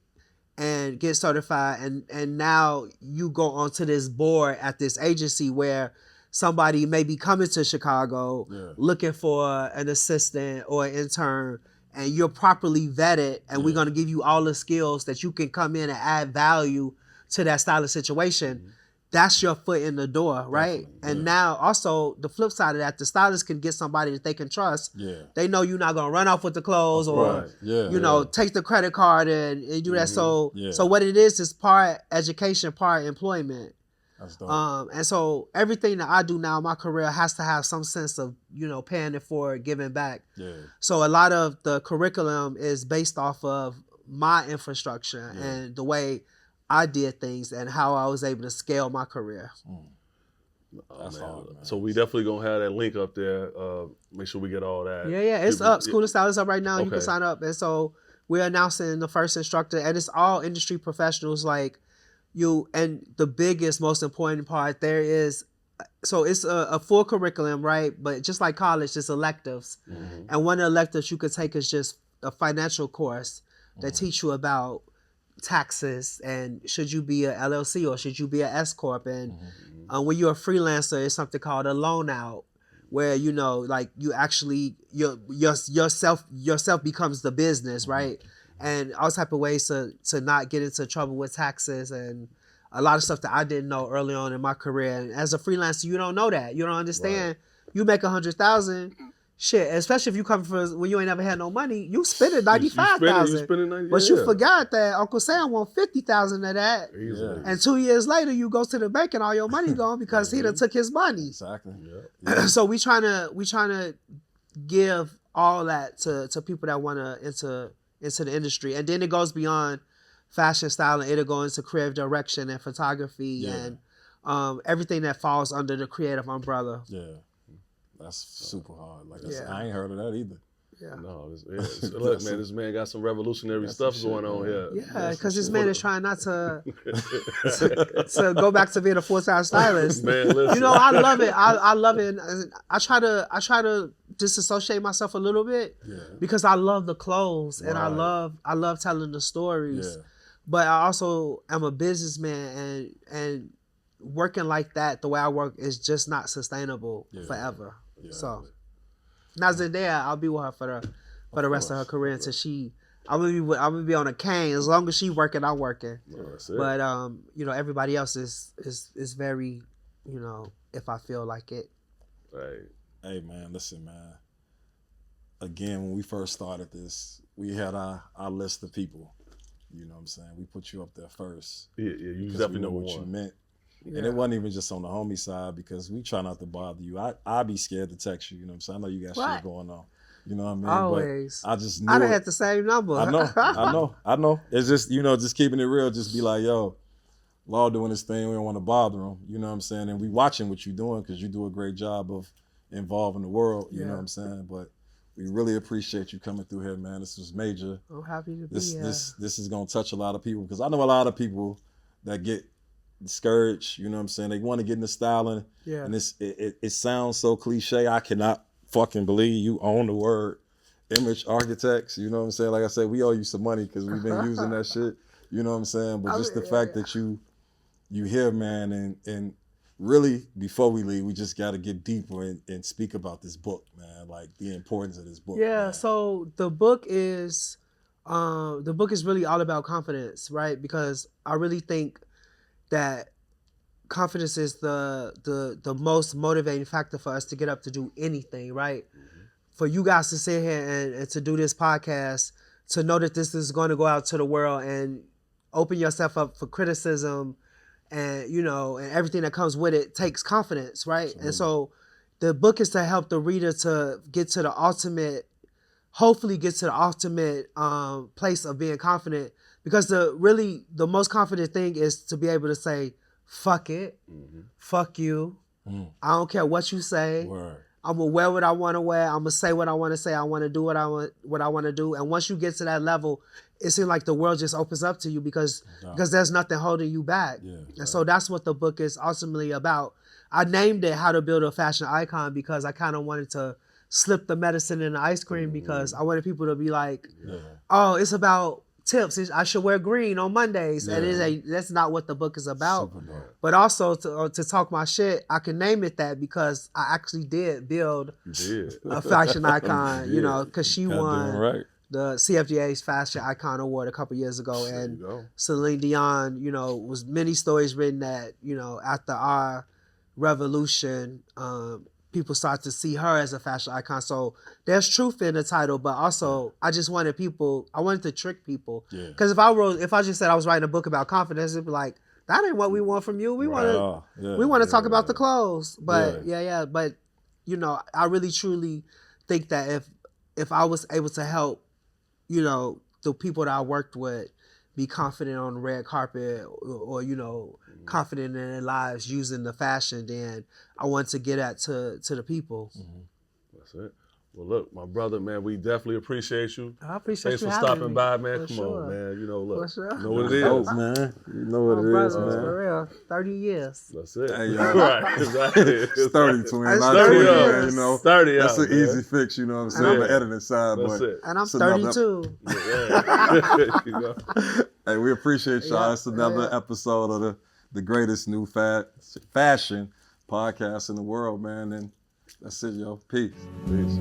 [SPEAKER 6] and get certified, and now you go onto this board at this agency where somebody may be coming to Chicago looking for an assistant or an intern, and you're properly vetted, and we're going to give you all the skills that you can come in and add value to that stylist situation. That's your foot in the door, right?
[SPEAKER 4] Definitely,
[SPEAKER 6] And now also the flip side of that, the stylist can get somebody that they can trust.
[SPEAKER 4] Yeah.
[SPEAKER 6] They know you're not gonna run off with the clothes or
[SPEAKER 5] Right.
[SPEAKER 4] Yeah.
[SPEAKER 6] you know, take the credit card and do that. So
[SPEAKER 4] Yeah.
[SPEAKER 6] so what it is part education, part employment.
[SPEAKER 4] That's dope.
[SPEAKER 6] And so everything that I do now in my career has to have some sense of, you know, paying it forward, giving back.
[SPEAKER 4] Yeah.
[SPEAKER 6] So a lot of the curriculum is based off of my infrastructure and the way I did things and how I was able to scale my career.
[SPEAKER 4] That's hard, man.
[SPEAKER 5] So we definitely gonna have that link up there. Make sure we get all that.
[SPEAKER 6] Yeah, it's
[SPEAKER 5] People-
[SPEAKER 6] up. School of Style is up right now. You can
[SPEAKER 5] Okay.
[SPEAKER 6] sign up. And so we're announcing the first instructor, and it's all industry professionals like you. And the biggest, most important part there is, so it's a full curriculum, right? But just like college, it's electives. And one of the electives you could take is just a financial course that teach you about taxes and should you be a LLC or should you be a S corp, and when you're a freelancer, it's something called a loan out, where, you know, like, you actually yourself becomes the business, right? And all type of ways to not get into trouble with taxes, and a lot of stuff that I didn't know early on in my career. And as a freelancer, you don't know that. You don't understand. You make 100,000. Shit, especially if you come from when you ain't never had no money, you spend it
[SPEAKER 5] You spend it,
[SPEAKER 6] 95,000. But you forgot that Uncle Sam want 50,000 of that,
[SPEAKER 5] Easily.
[SPEAKER 6] and 2 years later you go to the bank and all your money gone because he done took his money.
[SPEAKER 4] Exactly.
[SPEAKER 6] So we trying to give all that to people that want to into the industry, and then it goes beyond fashion styling. It'll go into creative direction and photography and everything that falls under the creative umbrella.
[SPEAKER 4] Yeah. That's super hard. Like I said, I ain't heard of that either.
[SPEAKER 6] Yeah.
[SPEAKER 5] No, look, man, this man got some revolutionary stuff going on here.
[SPEAKER 6] Yeah, because this man is trying not to go back to being a full-time stylist.
[SPEAKER 5] Man, listen.
[SPEAKER 6] You know, I love it. I love it. And I try to disassociate myself a little bit because I love the clothes and I love telling the stories.
[SPEAKER 4] Yeah.
[SPEAKER 6] But I also am a businessman, and working like that, the way I work, is just not sustainable forever.
[SPEAKER 4] Yeah.
[SPEAKER 6] So now Zendaya, I'll be with her for the rest of her career until I'm gonna be on a cane. As long as she working, I'm working.
[SPEAKER 5] That's it.
[SPEAKER 6] But you know, everybody else is very, you know, if I feel like it.
[SPEAKER 5] Right.
[SPEAKER 4] Hey, man, listen, man. Again, when we first started this, we had our list of people. You know what I'm saying? We put you up there first.
[SPEAKER 5] Yeah, you
[SPEAKER 4] because
[SPEAKER 5] definitely
[SPEAKER 4] we know
[SPEAKER 5] number
[SPEAKER 4] what you
[SPEAKER 5] one.
[SPEAKER 4] meant And it wasn't even just on the homie side because we try not to bother you. I'd be scared to text you, you know what I'm saying? I know you got
[SPEAKER 6] Right.
[SPEAKER 4] shit going on. You know what I mean?
[SPEAKER 6] Always.
[SPEAKER 4] But I just knew
[SPEAKER 6] I done
[SPEAKER 4] it.
[SPEAKER 6] had the same number.
[SPEAKER 4] I know. It's just, just keeping it real. Just be like, yo, Law doing this thing. We don't want to bother him. You know what I'm saying? And we watching what you're doing because you do a great job of involving the world. You know what I'm saying? But we really appreciate you coming through here, man. This was major.
[SPEAKER 6] I'm happy to be
[SPEAKER 4] This
[SPEAKER 6] here.
[SPEAKER 4] this is gonna touch a lot of people because I know a lot of people that get discouraged. You know what I'm saying? They want to get into styling.
[SPEAKER 6] Yeah.
[SPEAKER 4] And it sounds so cliche. I cannot fucking believe you own the word image architects. You know what I'm saying? Like I said, we owe you some money because we've been using that shit. You know what I'm saying? But just the fact that you here, man, and really before we leave, we just got to get deeper and speak about this book, man. Like the importance of this book.
[SPEAKER 6] Yeah.
[SPEAKER 4] Man.
[SPEAKER 6] So the book is really all about confidence, right? Because I really think that confidence is the most motivating factor for us to get up to do anything, right? Mm-hmm. For you guys to sit here and to do this podcast, to know that this is going to go out to the world and open yourself up for criticism and, and everything that comes with it takes confidence, right? Absolutely. And so the book is to help the reader to get to the ultimate, hopefully get to the ultimate place of being confident, because the most confident thing is to be able to say, fuck it, fuck you, I don't care what you say.
[SPEAKER 4] Word.
[SPEAKER 6] I'm gonna wear what I want to wear. I'm gonna say what I want to say. I want to do what I want to do. And once you get to that level, it seems like the world just opens up to you because there's nothing holding you back. Yeah, and so that's what the book is ultimately about. I named it How to Build a Fashion Icon because I kind of wanted to slip the medicine in the ice cream because I wanted people to be like, oh, it's about tips. I should wear green on Mondays. And that's not what the book is about. But also to talk my shit, I can name it that because I actually did build a fashion icon, because she won the CFDA's Fashion Icon Award a couple years ago. And Celine Dion, was many stories written that, after our revolution, people start to see her as a fashion icon. So there's truth in the title, but also I wanted to trick people. Because if I just said I was writing a book about confidence, it'd be like, that ain't what we want from you. We want to talk about the clothes. But but I really truly think that if I was able to help, the people that I worked with be confident on the red carpet or confident in their lives using the fashion, then I want to get at to the people.
[SPEAKER 5] That's it. Well, look, my brother, man, we definitely appreciate you.
[SPEAKER 6] I appreciate you
[SPEAKER 5] Thanks for stopping by, man. Come on, man. Look, you know what it is.
[SPEAKER 4] Dope, man. You know what it is, man.
[SPEAKER 6] For real, 30 years.
[SPEAKER 5] That's it.
[SPEAKER 4] Hey,
[SPEAKER 5] right.
[SPEAKER 4] It's 30, twin.
[SPEAKER 6] It's
[SPEAKER 4] Not
[SPEAKER 6] 30
[SPEAKER 4] 20,
[SPEAKER 6] years.
[SPEAKER 4] man,
[SPEAKER 5] 30
[SPEAKER 4] That's
[SPEAKER 5] out,
[SPEAKER 4] an easy fix, you know what I'm saying?
[SPEAKER 5] Yeah.
[SPEAKER 4] On the editing side,
[SPEAKER 5] That's
[SPEAKER 4] but
[SPEAKER 5] it.
[SPEAKER 6] And I'm
[SPEAKER 4] it's another-
[SPEAKER 6] 32.
[SPEAKER 5] You know?
[SPEAKER 4] Hey, we appreciate y'all. It's another episode of the greatest new fashion podcast in the world, man. And that's it, yo. Peace.
[SPEAKER 5] Peace.